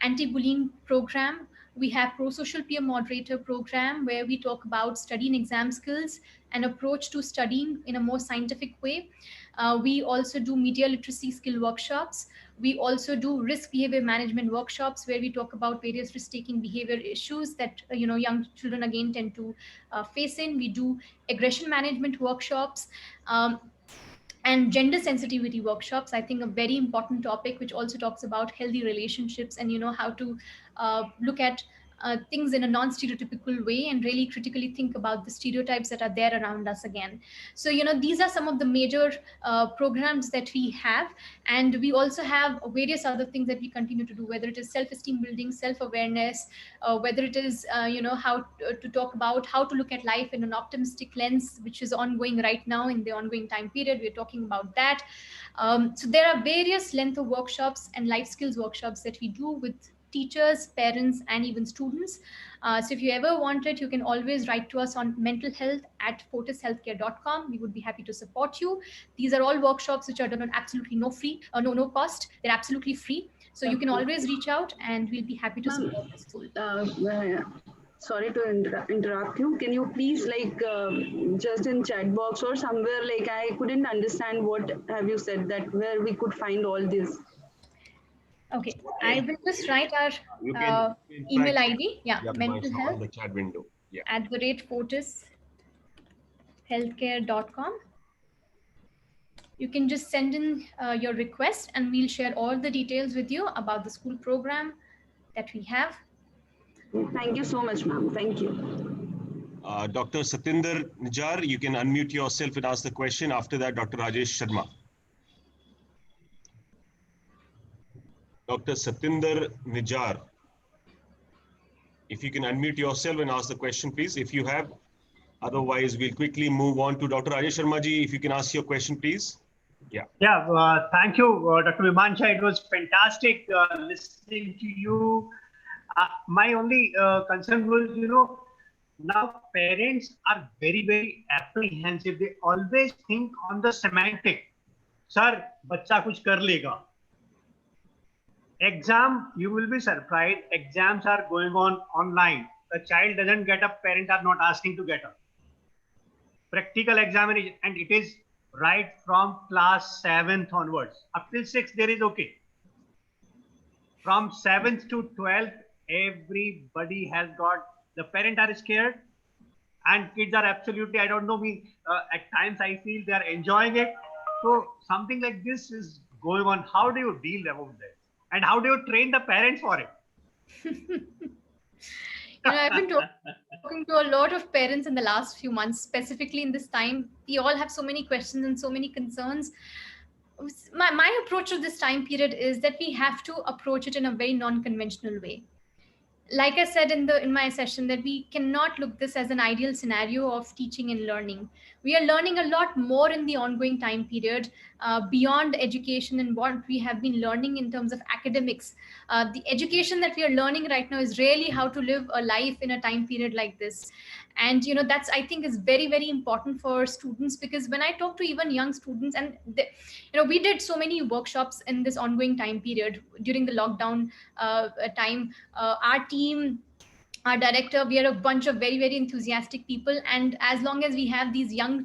anti-bullying program. We have pro-social peer moderator program, where we talk about study and exam skills and approach to studying in a more scientific way. We also do media literacy skill workshops. We also do risk behavior management workshops, where we talk about various risk-taking behavior issues that young children again tend to face in. We do aggression management workshops. And gender sensitivity workshops, I think a very important topic, which also talks about healthy relationships and how to look at things in a non-stereotypical way and really critically think about the stereotypes that are there around us again. So these are some of the major programs that we have, and we also have various other things that we continue to do, whether it is self-esteem building, self-awareness, whether it is how to talk about how to look at life in an optimistic lens, which is ongoing right now in the ongoing time period. We're talking about that. So there are various length of workshops and life skills workshops that we do with teachers, parents, and even students. So if you ever want it, you can always write to us on mentalhealth@fortishealthcare.com. We would be happy to support you. These are all workshops which are done on absolutely no cost. They're absolutely free. So you can always reach out, and we'll be happy to support this tool. Sorry to interrupt you. Can you please, like, just in chat box or somewhere, like, I couldn't understand what have you said, that where we could find all this? Okay, I will just write our email ID. Yeah, mental health the chat window. Yeah. @Fortis healthcare.com. You can just send in your request and we'll share all the details with you about the school program that we have. Thank you so much, ma'am. Thank you. Dr. Satinder Nijar, you can unmute yourself and ask the question. After that, Dr. Rajesh Sharma. Dr. Satinder Nijar, if you can unmute yourself and ask the question, please, if you have. Otherwise, we'll quickly move on to Dr. Rajesh Sharma ji. If you can ask your question, please. Yeah. Yeah, thank you, Dr. Vimansha. It was fantastic listening to you. My only concern was, now parents are very, very apprehensive. They always think on the semantic. Sir, bachcha kuch kar lega. Exam, you will be surprised. Exams are going on online. The child doesn't get up, parents are not asking to get up. Practical examination, and it is right from class 7th onwards. Up till 6th, there is okay. From 7th to 12th, everybody has got, the parents are scared and kids are absolutely, I don't know, at times I feel they are enjoying it. So something like this is going on. How do you deal about this? And how do you train the parents for it? I've been talking to a lot of parents in the last few months, specifically in this time. We all have so many questions and so many concerns. My approach to this time period is that we have to approach it in a very non-conventional way. Like I said in my session, that we cannot look this as an ideal scenario of teaching and learning. We are learning a lot more in the ongoing time period beyond education and what we have been learning in terms of academics. The education that we are learning right now is really how to live a life in a time period like this. And that's, I think, is very, very important for students, because when I talk to even young students, and we did so many workshops in this ongoing time period during the lockdown time. Our team, our director, we are a bunch of very, very enthusiastic people, and as long as we have these young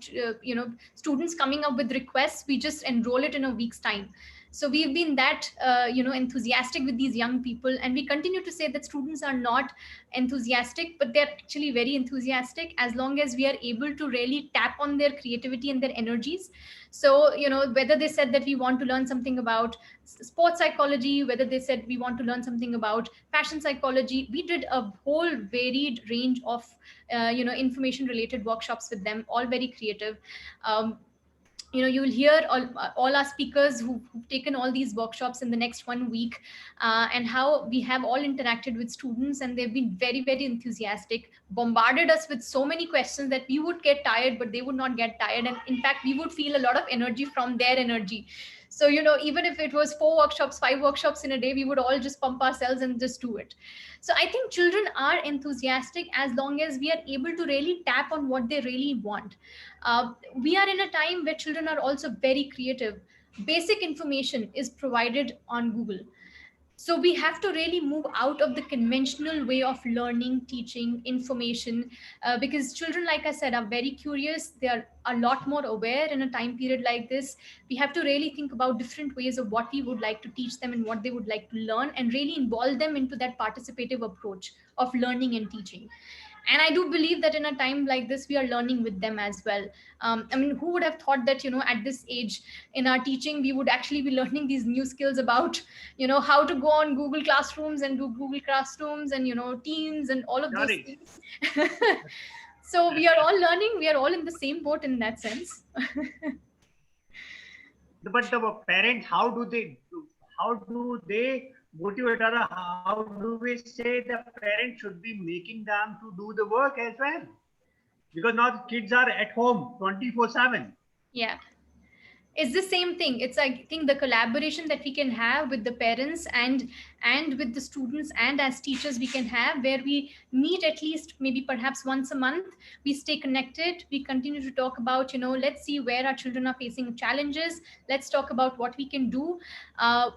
students coming up with requests, we just enroll it in a week's time. So we've been that enthusiastic with these young people, and we continue to say that students are not enthusiastic, but they're actually very enthusiastic as long as we are able to really tap on their creativity and their energies. So whether they said that we want to learn something about sports psychology, whether they said we want to learn something about fashion psychology, we did a whole varied range of information related workshops with them, all very creative. You will hear all our speakers who've taken all these workshops in the next 1 week, and how we have all interacted with students, and they've been very, very enthusiastic, bombarded us with so many questions that we would get tired, but they would not get tired. And in fact, we would feel a lot of energy from their energy. So, even if it was 4 workshops, 5 workshops in a day, we would all just pump ourselves and just do it. So I think children are enthusiastic as long as we are able to really tap on what they really want. We are in a time where children are also very creative. Basic information is provided on Google. So we have to really move out of the conventional way of learning, teaching, information, because children, like I said, are very curious. They are a lot more aware in a time period like this. We have to really think about different ways of what we would like to teach them and what they would like to learn, and really involve them into that participative approach of learning and teaching. And I do believe that in a time like this, we are learning with them as well. Who would have thought that, at this age in our teaching, we would actually be learning these new skills about, how to go on Google Classrooms and do Google Classrooms and, Teams and all of those things. So we are all learning. We are all in the same boat in that sense. But the parents, how do they motivate, or how do we say the parents should be making them to do the work as well? Because now the kids are at home 24/7. Yeah. It's the same thing. It's, I think, the collaboration that we can have with the parents and with the students, and as teachers we can have, where we meet at least maybe perhaps once a month. We stay connected. We continue to talk about, let's see where our children are facing challenges. Let's talk about what we can do.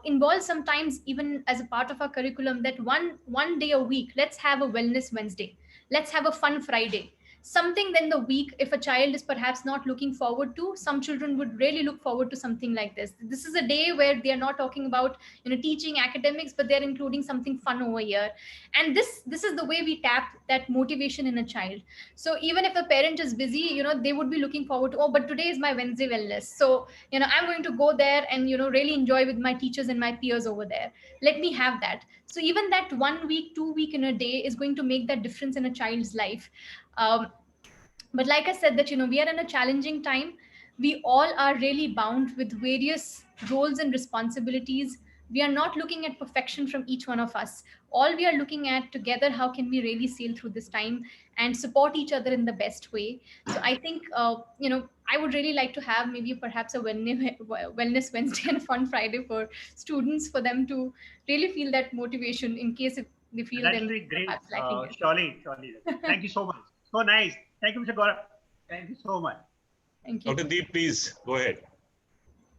Involve sometimes even as a part of our curriculum that one day a week, let's have a wellness Wednesday. Let's have a fun Friday. something then the week, if a child is perhaps not looking forward to, some children would really look forward to something like this. This is a day where they are not talking about, teaching academics, but they're including something fun over here. And this is the way we tap that motivation in a child. So even if a parent is busy, they would be looking forward to, oh, but today is my Wednesday wellness, so I'm going to go there and really enjoy with my teachers and my peers over there. Let me have that. So even that 1 week, 2 week in a day is going to make that difference in a child's life. But like I said, that we are in a challenging time. We all are really bound with various roles and responsibilities. We are not looking at perfection from each one of us. All we are looking at together, how can we really sail through this time and support each other in the best way. So I think I would really like to have maybe perhaps a wellness Wednesday and a fun Friday for students, for them to really feel that motivation in case if they feel That them will be great, perhaps lacking it. Surely. Thank you so much. So nice. Thank you, Mr. Gaurav. Thank you so much. Thank you. Dr. Deep, please go ahead.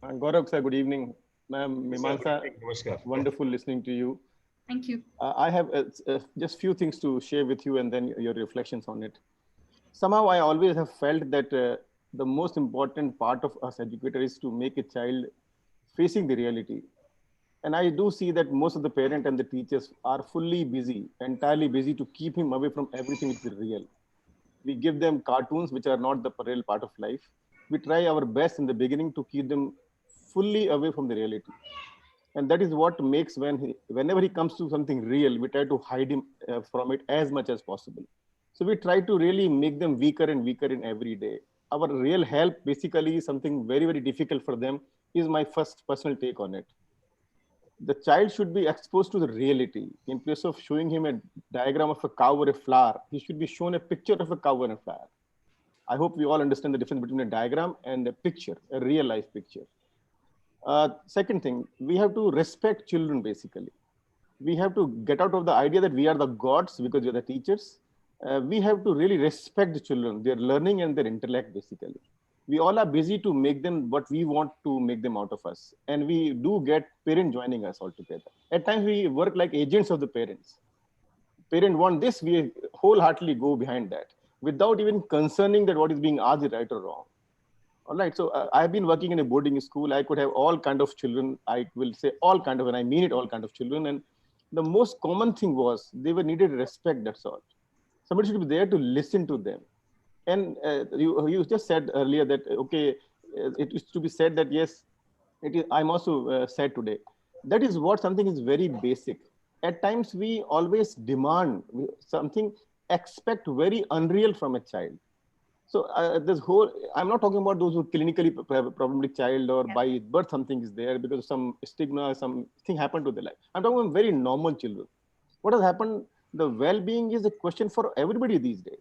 Gaurav sir, good evening. Ma'am Mimamsa, Namaskar. wonderful listening to you. Thank you. I have just few things to share with you and then your reflections on it. Somehow I always have felt that the most important part of us educators is to make a child facing the reality. And I do see that most of the parents and the teachers are fully busy, entirely busy to keep him away from everything which is real. We give them cartoons which are not the real part of life. We try our best in the beginning to keep them fully away from the reality. And that is what makes whenever he comes to something real, we try to hide him from it as much as possible. So we try to really make them weaker and weaker in every day. Our real help basically is something very, very difficult for them, is my first personal take on it. The child should be exposed to the reality. In place of showing him a diagram of a cow or a flower, he should be shown a picture of a cow and a flower. I hope we all understand the difference between a diagram and a picture, a real life picture. Second thing, we have to respect children basically. We have to get out of the idea that we are the gods because we are the teachers. We have to really respect the children, their learning and their intellect basically. We all are busy to make them what we want to make them out of us. And we do get parents joining us altogether. At times we work like agents of the parents. Parent want this, we wholeheartedly go behind that without even concerning that what is being asked is right or wrong. All right, so I've been working in a boarding school. I could have all kind of children. I will say all kind of, and I mean it, all kind of children. And the most common thing was they were needed respect, that's all. Somebody should be there to listen to them. And you just said earlier that, okay, it is to be said that, yes, it is. I'm also said today. That is what something is very basic. At times we always demand something, expect very unreal from a child. So this whole, I'm not talking about those who clinically problematic child or by birth something is there because of some stigma, something happened to their life. I'm talking about very normal children. What has happened, the well-being is a question for everybody these days.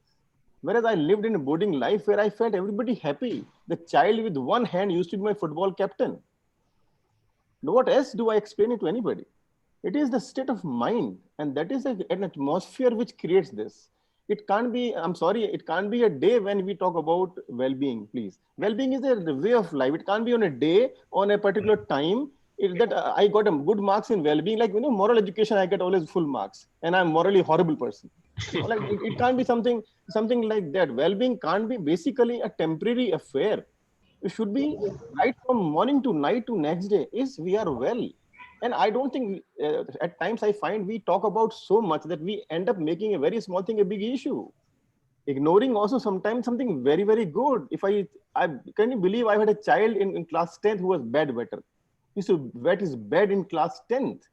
Whereas I lived in a boarding life where I felt everybody happy. The child with one hand used to be my football captain. What else do I explain it to anybody? It is the state of mind. And that is an atmosphere which creates this. It can't be, I'm sorry, it can't be a day when we talk about well-being, please. Well-being is the way of life. It can't be on a day, on a particular time. I got a good marks in well-being, like, moral education, I get always full marks and I'm morally horrible person. Like, it can't be something like that. Well-being can't be basically a temporary affair. It should be right from morning to night to next day is we are well. And I don't think at times I find we talk about so much that we end up making a very small thing a big issue. Ignoring also sometimes something very, very good. Can you believe I had a child in class 10th who was bedwetter. He used to wet his bed in class 10th.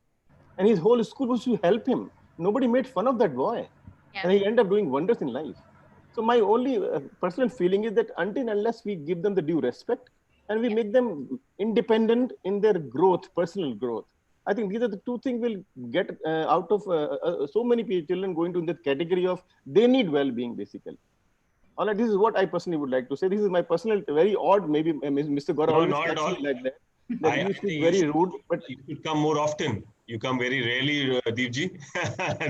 And his whole school was to help him. Nobody made fun of that boy. Yeah. And he ended up doing wonders in life. So my only personal feeling is that until unless we give them the due respect and we make them independent in their growth, personal growth, I think these are the two things we'll get out of so many children going to the category of they need well-being basically. All right, this is what I personally would like to say. This is my personal, very odd, maybe Mr. Gaurav not at all. Like that. I think very rude, but you should come more often. You come very rarely, Deepji.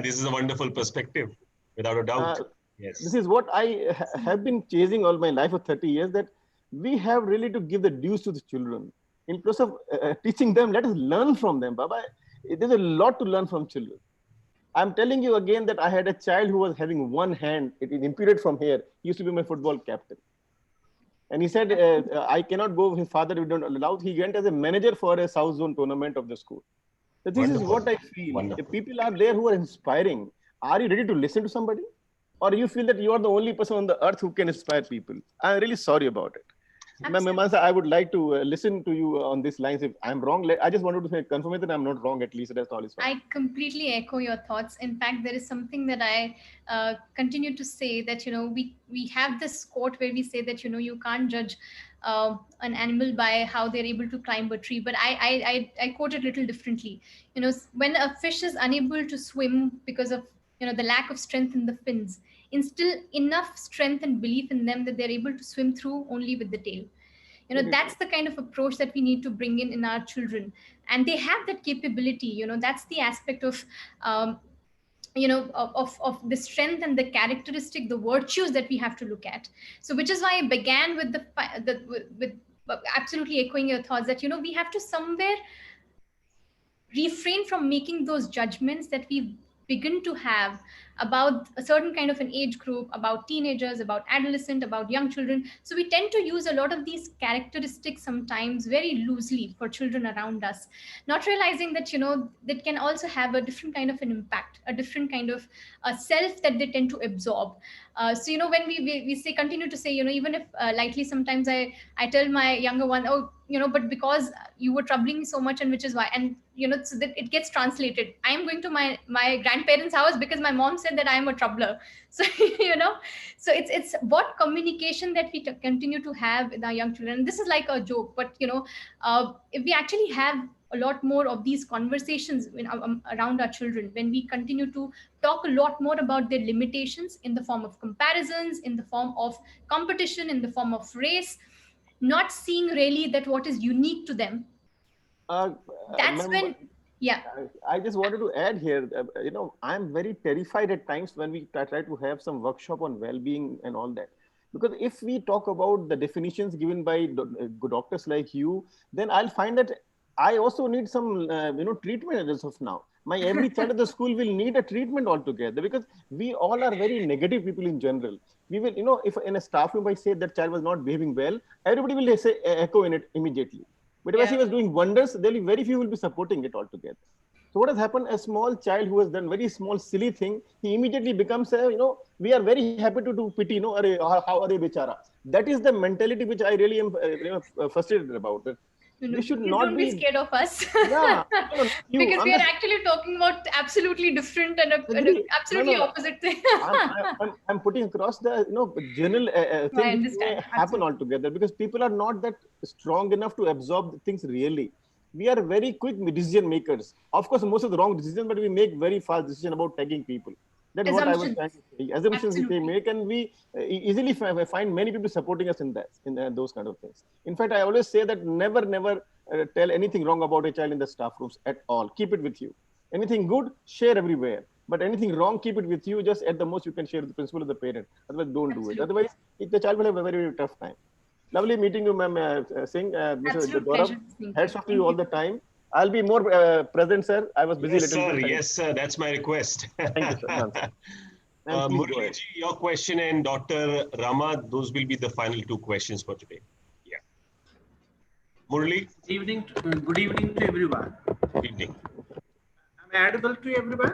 This is a wonderful perspective, without a doubt. Yes. This is what I have been chasing all my life for 30 years, that we have really to give the dues to the children. In process of teaching them, let us learn from them. Baba, there's a lot to learn from children. I'm telling you again that I had a child who was having one hand, it impeded from here. He used to be my football captain. And he said, I cannot go with his father, we don't allow. He went as a manager for a South Zone tournament of the school. So this is what I feel. Wonderful. If people are there who are inspiring, are you ready to listen to somebody? Or you feel that you are the only person on the earth who can inspire people? I'm really sorry about it. Mansa, I would like to listen to you on these lines. If I'm wrong, I just wanted to confirm that I'm not wrong, at least that's all is fine. I completely echo your thoughts. In fact, there is something that I continue to say that, we have this quote where we say that, you can't judge an animal by how they're able to climb a tree. But I quote it a little differently. When a fish is unable to swim because of, the lack of strength in the fins, instill enough strength and belief in them that they're able to swim through only with the tail. That's the kind of approach that we need to bring in our children, and they have that capability. That's the aspect of of the strength and the characteristic, the virtues that we have to look at. So which is why I began with with absolutely echoing your thoughts that we have to somewhere refrain from making those judgments that we begin to have about a certain kind of an age group, about teenagers, about adolescent, about young children. So we tend to use a lot of these characteristics sometimes very loosely for children around us, not realizing that that can also have a different kind of an impact, a different kind of self that they tend to absorb. So when we say, continue to say, even if lightly, sometimes I tell my younger one, oh, but because you were troubling me so much, and which is why, and so that it gets translated, I am going to my grandparents' house because my mom said that I am a troubler. So so it's what communication that we continue to have with our young children. This is like a joke, but if we actually have a lot more of these conversations around our children, when we continue to talk a lot more about their limitations in the form of comparisons, in the form of competition, in the form of race, not seeing really that what is unique to them, that's when, yeah. I just wanted to add here, I'm very terrified at times when we try to have some workshop on well-being and all that. Because if we talk about the definitions given by good doctors like you, then I'll find that I also need some, treatment as of now. My every child at the school will need a treatment altogether, because we all are very negative people in general. We will, if in a staff room I say that child was not behaving well, everybody will say echo in it immediately. But if he was doing wonders, there will be very few will be supporting it altogether. So what has happened? A small child who has done very small silly thing, he immediately becomes we are very happy to do pity, how are they bichara? That is the mentality which I really am frustrated about. We should not be scared of us. Yeah, because we are actually talking about absolutely different and absolutely opposite thing. I'm putting across the general thing which may happen altogether, because people are not that strong enough to absorb things really. We are very quick decision makers. Of course, most of the wrong decisions, but we make very fast decisions about tagging people. That's what I was trying to say. Assumptions we make, and we easily find many people supporting us in that, those kind of things. In fact, I always say that never tell anything wrong about a child in the staff rooms at all. Keep it with you. Anything good, share everywhere. But anything wrong, keep it with you. Just at the most, you can share with the principal or the parent. Otherwise, don't do it. Otherwise, the child will have a very, very tough time. Lovely meeting you, ma'am Singh. Mr. Gaurav, hats off to you all the time. I'll be more present, sir. I was busy. Yes, sir. Yes, sir. That's my request. Thank you, sir. Murali ji, your question, and Dr. Rama, those will be the final two questions for today. Yeah. Murali. Good evening to everyone. Good evening. Am I audible to everyone?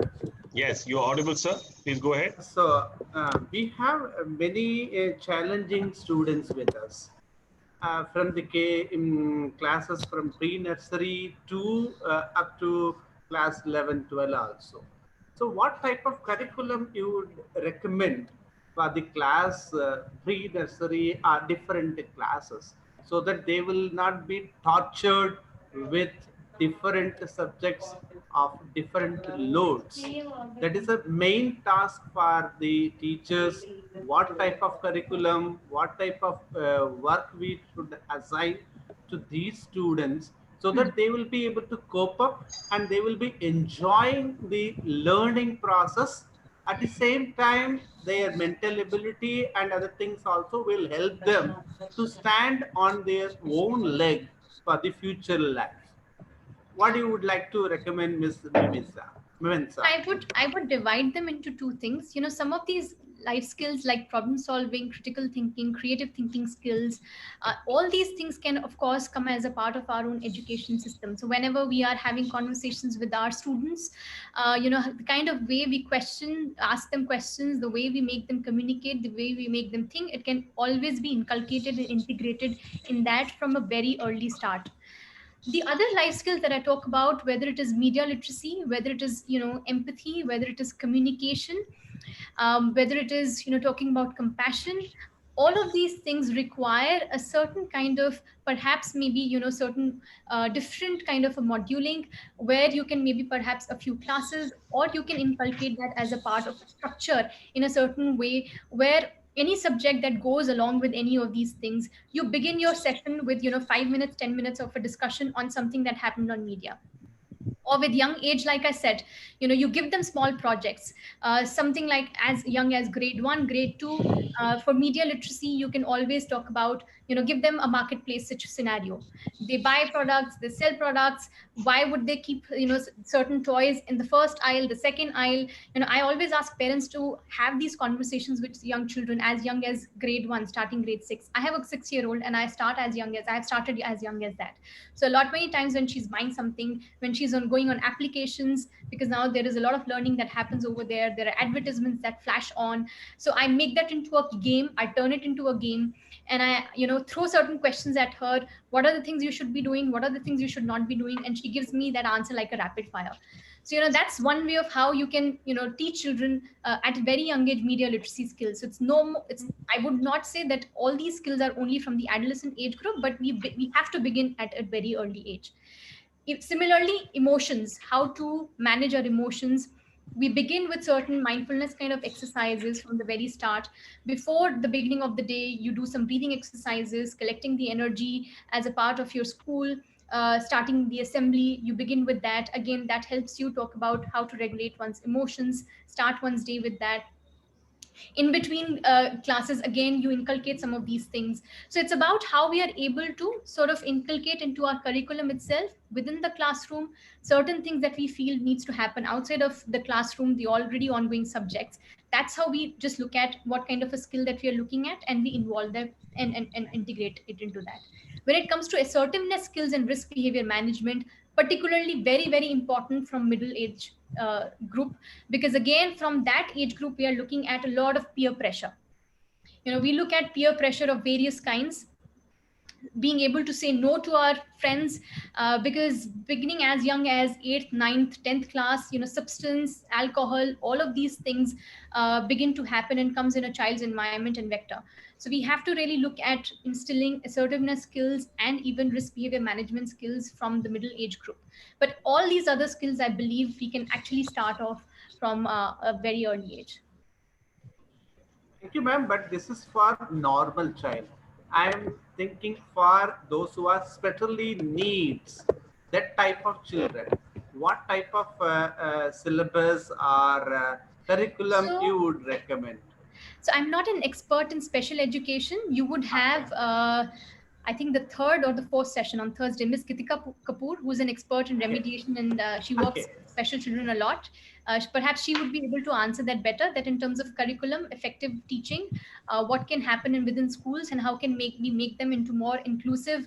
Yes, you're audible, sir. Please go ahead. So, we have many challenging students with us. From the classes from pre-nursery to up to class 11, 12 also. So what type of curriculum you would recommend for the class pre-nursery or different classes, so that they will not be tortured with different subjects of different loads? That is a main task for the teachers. What type of curriculum, what type of work we should assign to these students, so that they will be able to cope up and they will be enjoying the learning process. At the same time, their mental ability and other things also will help them to stand on their own leg for the future life. What you would like to recommend, Ms. Mimisa? Memensa. I would divide them into two things. You know, some of these life skills like problem solving, critical thinking, creative thinking skills, all these things can of course come as a part of our own education system. So whenever we are having conversations with our students, you know, the kind of way we ask them questions, the way we make them communicate, the way we make them think, it can always be inculcated and integrated in that from a very early start. The other life skills that I talk about, whether it is media literacy, whether it is, you know, empathy, whether it is communication, whether it is, you know, talking about compassion, all of these things require a certain kind of, perhaps maybe, you know, certain different kind of a moduling, where you can maybe perhaps a few classes, or you can inculcate that as a part of a structure in a certain way, where any subject that goes along with any of these things, you begin your session with, you know, 5 minutes, 10 minutes of a discussion on something that happened on media. Or with young age, like I said, you know, you give them small projects, something like as young as grade 1, grade 2. For media literacy, you can always talk about, you know, give them a marketplace scenario. They buy products, they sell products. Why would they keep, you know, certain toys in the first aisle, the second aisle? You know, I always ask parents to have these conversations with young children as young as grade 1, starting grade 6. I have a 6-year-old, and I have started as young as that. So a lot many times when she's buying something, when she's going on applications, because now there is a lot of learning that happens over there, there are advertisements that flash on. So I make that into a game, I turn it into a game, and I, you know, throw certain questions at her. What are the things you should be doing, what are the things you should not be doing? And she gives me that answer like a rapid fire. So, you know, that's one way of how you can, you know, teach children at a very young age media literacy skills. So it's I would not say that all these skills are only from the adolescent age group, but we have to begin at a very early age. Similarly, emotions, how to manage our emotions. We begin with certain mindfulness kind of exercises from the very start. Before the beginning of the day, you do some breathing exercises, collecting the energy as a part of your school. Starting the assembly, you begin with that. Again, that helps you talk about how to regulate one's emotions, start one's day with that. In between classes, again, you inculcate some of these things. So it's about how we are able to sort of inculcate into our curriculum itself within the classroom certain things that we feel needs to happen outside of the classroom, the already ongoing subjects. That's how we just look at what kind of a skill that we are looking at, and we involve them and integrate it into that. When it comes to assertiveness skills and risk behavior management, particularly very, very important from middle age group, because again, from that age group, we are looking at a lot of peer pressure. You know, we look at peer pressure of various kinds, being able to say no to our friends, because beginning as young as 8th, 9th, 10th class, you know, substance, alcohol, all of these things begin to happen and comes in a child's environment and vector. So we have to really look at instilling assertiveness skills and even risk behavior management skills from the middle age group. But all these other skills, I believe we can actually start off from a very early age. Thank you, ma'am. But this is for normal child. I'm thinking for those who are specially needs, that type of children. What type of syllabus or curriculum you would recommend? So I'm not an expert in special education. You would have, I think, the 3rd or the 4th session on Thursday, Miss Kitika Kapoor, who's an expert in remediation, and she works with special children a lot. Perhaps she would be able to answer that better, that in terms of curriculum, effective teaching, what can happen within schools, and how can we make them into more inclusive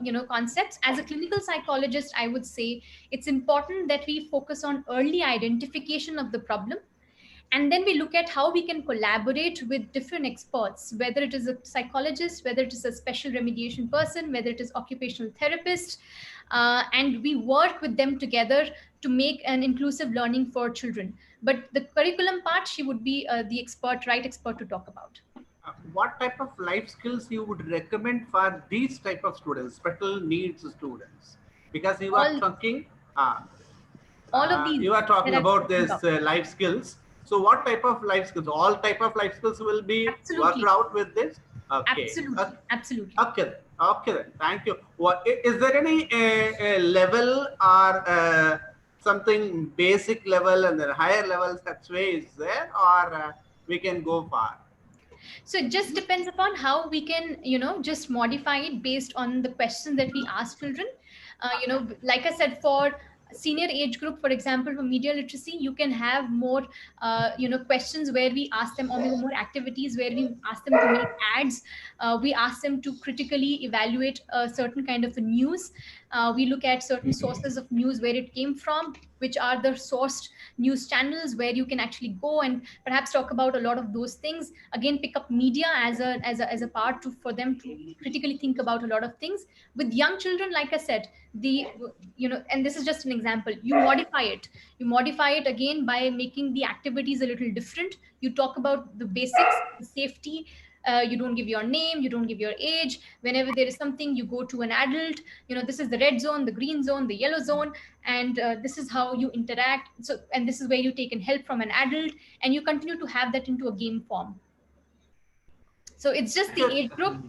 you know, concepts. As a clinical psychologist, I would say it's important that we focus on early identification of the problem. And then we look at how we can collaborate with different experts, whether it is a psychologist, whether it is a special remediation person, whether it is occupational therapist, and we work with them together to make an inclusive learning for children. But the curriculum part, she would be the right expert to talk about. What type of life skills you would recommend for these type of students, special needs students? Because you are talking, all of these. You are talking about this life skills. So what type of life skills? All type of life skills will be worked out with this? Okay. Absolutely. Absolutely. Okay. Okay. Then. Thank you. Is there any level or something basic level and then higher level such way is there, or we can go far? So it just depends upon how we can, you know, just modify it based on the questions that we ask children. You know, like I said, for senior age group, for example, for media literacy, you can have more questions where we ask them, or maybe more activities where we ask them to make ads. We ask them to critically evaluate a certain kind of a news. We look at certain sources of news, where it came from, which are the sourced news channels, where you can actually go and perhaps talk about a lot of those things. Again, pick up media as a part for them to critically think about a lot of things. With young children, like I said, and this is just an example, you modify it again by making the activities a little different. You talk about the basics, the safety. You don't give your name, you don't give your age. Whenever there is something, you go to an adult. This is the red zone, the green zone, the yellow zone, and this is how you interact. So, and this is where you take in help from an adult, and you continue to have that into a game form. So it's just the age group,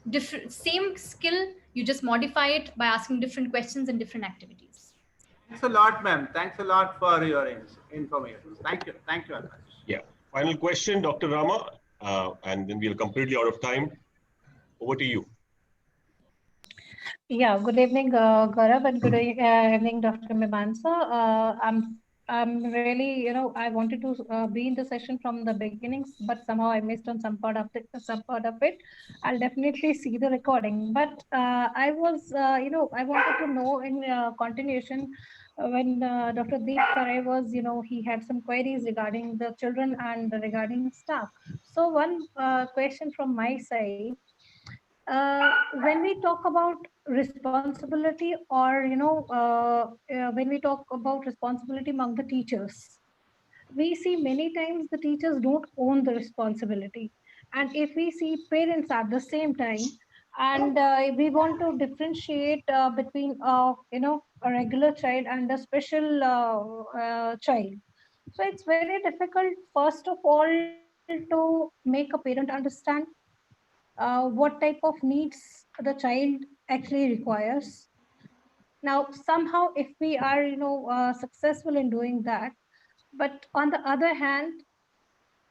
different, same skill, you just modify it by asking different questions and different activities. Thanks a lot, ma'am. Thanks a lot for your information. Thank you. Thank you, Akash. Yeah. Final question, Dr. Rama, and then we're completely out of time. Over to you. Yeah, good evening, Gaurav, and good evening, Dr. Mimamsa. I'm really, I wanted to be in the session from the beginnings, but somehow I missed on some part of it. I'll definitely see the recording. But I was, I wanted to know in continuation when Dr. Deep Karay was, he had some queries regarding the children and regarding staff. So one question from my side. When we talk about responsibility, or when we talk about responsibility among the teachers, we see many times the teachers don't own the responsibility. And if we see parents at the same time, and we want to differentiate between a regular child and a special child, so it's very difficult, first of all, to make a parent understand what type of needs the child actually requires. Now, somehow, if we are, successful in doing that, but on the other hand,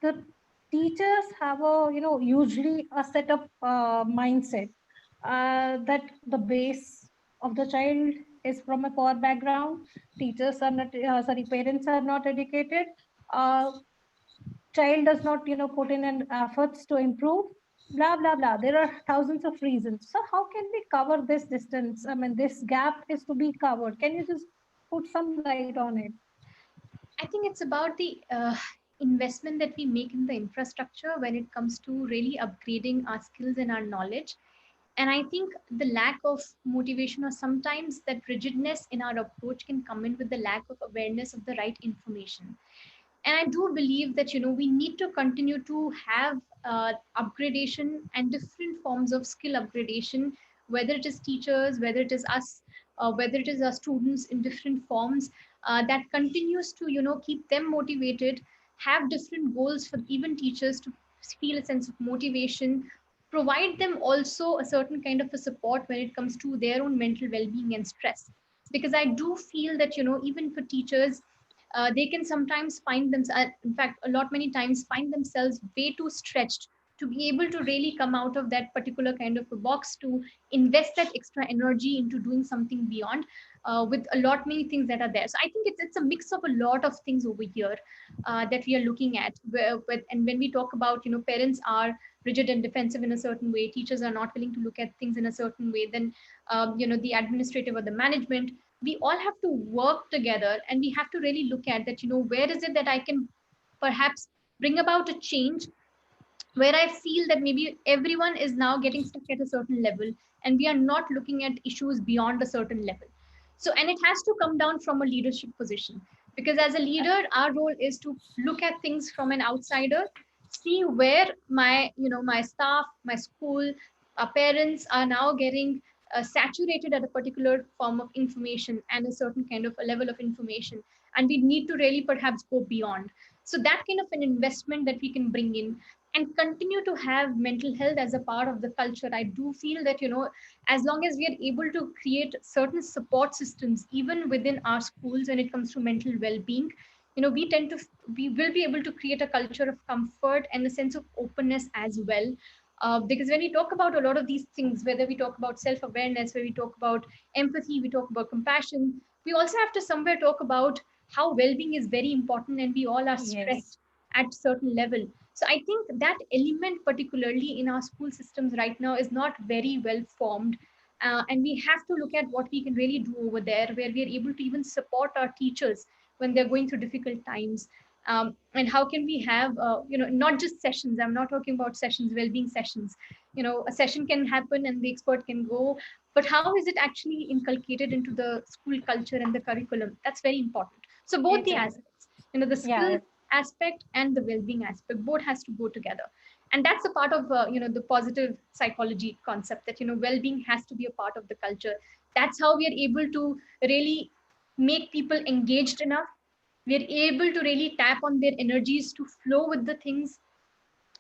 the teachers have a, usually a set up mindset that the base of the child is from a poor background. Teachers are not, parents are not educated. Child does not, put in an efforts to improve. Blah blah blah. There are thousands of reasons. So how can we cover this distance? I mean, this gap is to be covered. Can you just put some light on it? I think it's about the investment that we make in the infrastructure when it comes to really upgrading our skills and our knowledge. And I think the lack of motivation, or sometimes that rigidness in our approach, can come in with the lack of awareness of the right information. And I do believe that we need to continue to have upgradation and different forms of skill upgradation, whether it is teachers, whether it is us, whether it is our students, in different forms, that continues to keep them motivated, have different goals for even teachers to feel a sense of motivation, provide them also a certain kind of a support when it comes to their own mental well-being and stress. Because I do feel that even for teachers, they can sometimes find themselves, in fact, many times find themselves way too stretched to be able to really come out of that particular kind of a box, to invest that extra energy into doing something beyond, with many things that are there. So I think it's a mix of a lot of things over here that we are looking at. And when we talk about, parents are rigid and defensive in a certain way, teachers are not willing to look at things in a certain way, then, the administrative or the management, we all have to work together, and we have to really look at that, where is it that I can perhaps bring about a change, where I feel that maybe everyone is now getting stuck at a certain level, and we are not looking at issues beyond a certain level. So, and it has to come down from a leadership position, because as a leader, our role is to look at things from an outsider, see where my staff, my school, our parents are now getting saturated at a particular form of information and a certain kind of a level of information, and we need to really perhaps go beyond. So that kind of an investment that we can bring in, and continue to have mental health as a part of the culture. I do feel that as long as we are able to create certain support systems even within our schools when it comes to mental well-being, we will be able to create a culture of comfort and a sense of openness as well. Because when we talk about a lot of these things, whether we talk about self-awareness, where we talk about empathy, we talk about compassion, we also have to somewhere talk about how well-being is very important, and we all are stressed at certain level. So I think that element, particularly in our school systems right now, is not very well formed. And we have to look at what we can really do over there, where we are able to even support our teachers when they're going through difficult times. And how can we have, not just sessions. I'm not talking about sessions, well-being sessions. A session can happen and the expert can go, but how is it actually inculcated into the school culture and the curriculum? That's very important. So both the aspects, the skill aspect and the well-being aspect, both has to go together. And that's a part of the positive psychology concept, that well-being has to be a part of the culture. That's how we are able to really make people engaged enough. We are able to really tap on their energies to flow with the things.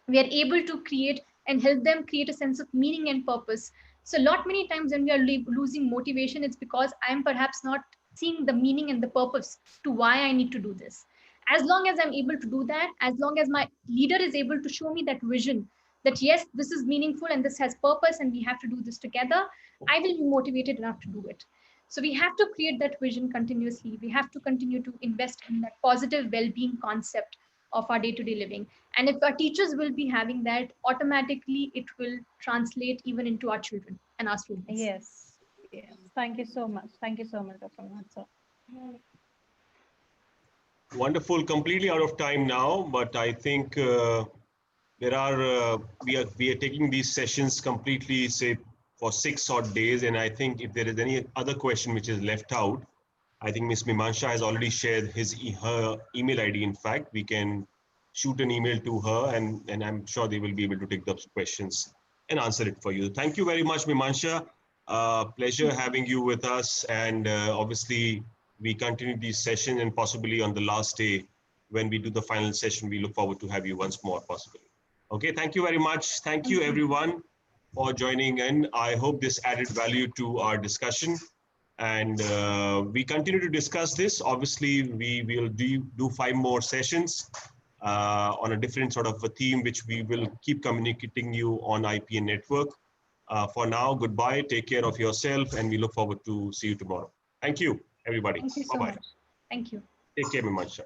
We are able to create and help them create a sense of meaning and purpose. So a lot many times when we are losing motivation, it's because I'm perhaps not seeing the meaning and the purpose to why I need to do this. As long as I'm able to do that, as long as my leader is able to show me that vision, that yes, this is meaningful and this has purpose and we have to do this together, I will be motivated enough to do it. So we have to create that vision continuously. We have to continue to invest in that positive well-being concept of our day-to-day living. And if our teachers will be having that, automatically it will translate even into our children and our students. Yes. Thank you so much. Thank you so much, Dr. Mahatsa. Wonderful. Completely out of time now, but I think we are taking these sessions completely, say, for 6 odd days. And I think if there is any other question which is left out, I think Ms. Mimaansha has already shared her email ID. In fact, we can shoot an email to her, and I'm sure they will be able to take those questions and answer it for you. Thank you very much, Mimaansha. Pleasure having you with us. And obviously, we continue these sessions, and possibly on the last day, when we do the final session, we look forward to have you once more, possibly. Okay, thank you very much. Thank you, everyone, for joining in. I hope this added value to our discussion. And we continue to discuss this. Obviously, we will do 5 more sessions on a different sort of a theme, which we will keep communicating you on IPN Network. For now, goodbye. Take care of yourself, and we look forward to see you tomorrow. Thank you, everybody. Thank you so much. Thank you. Take care, Mimaansha.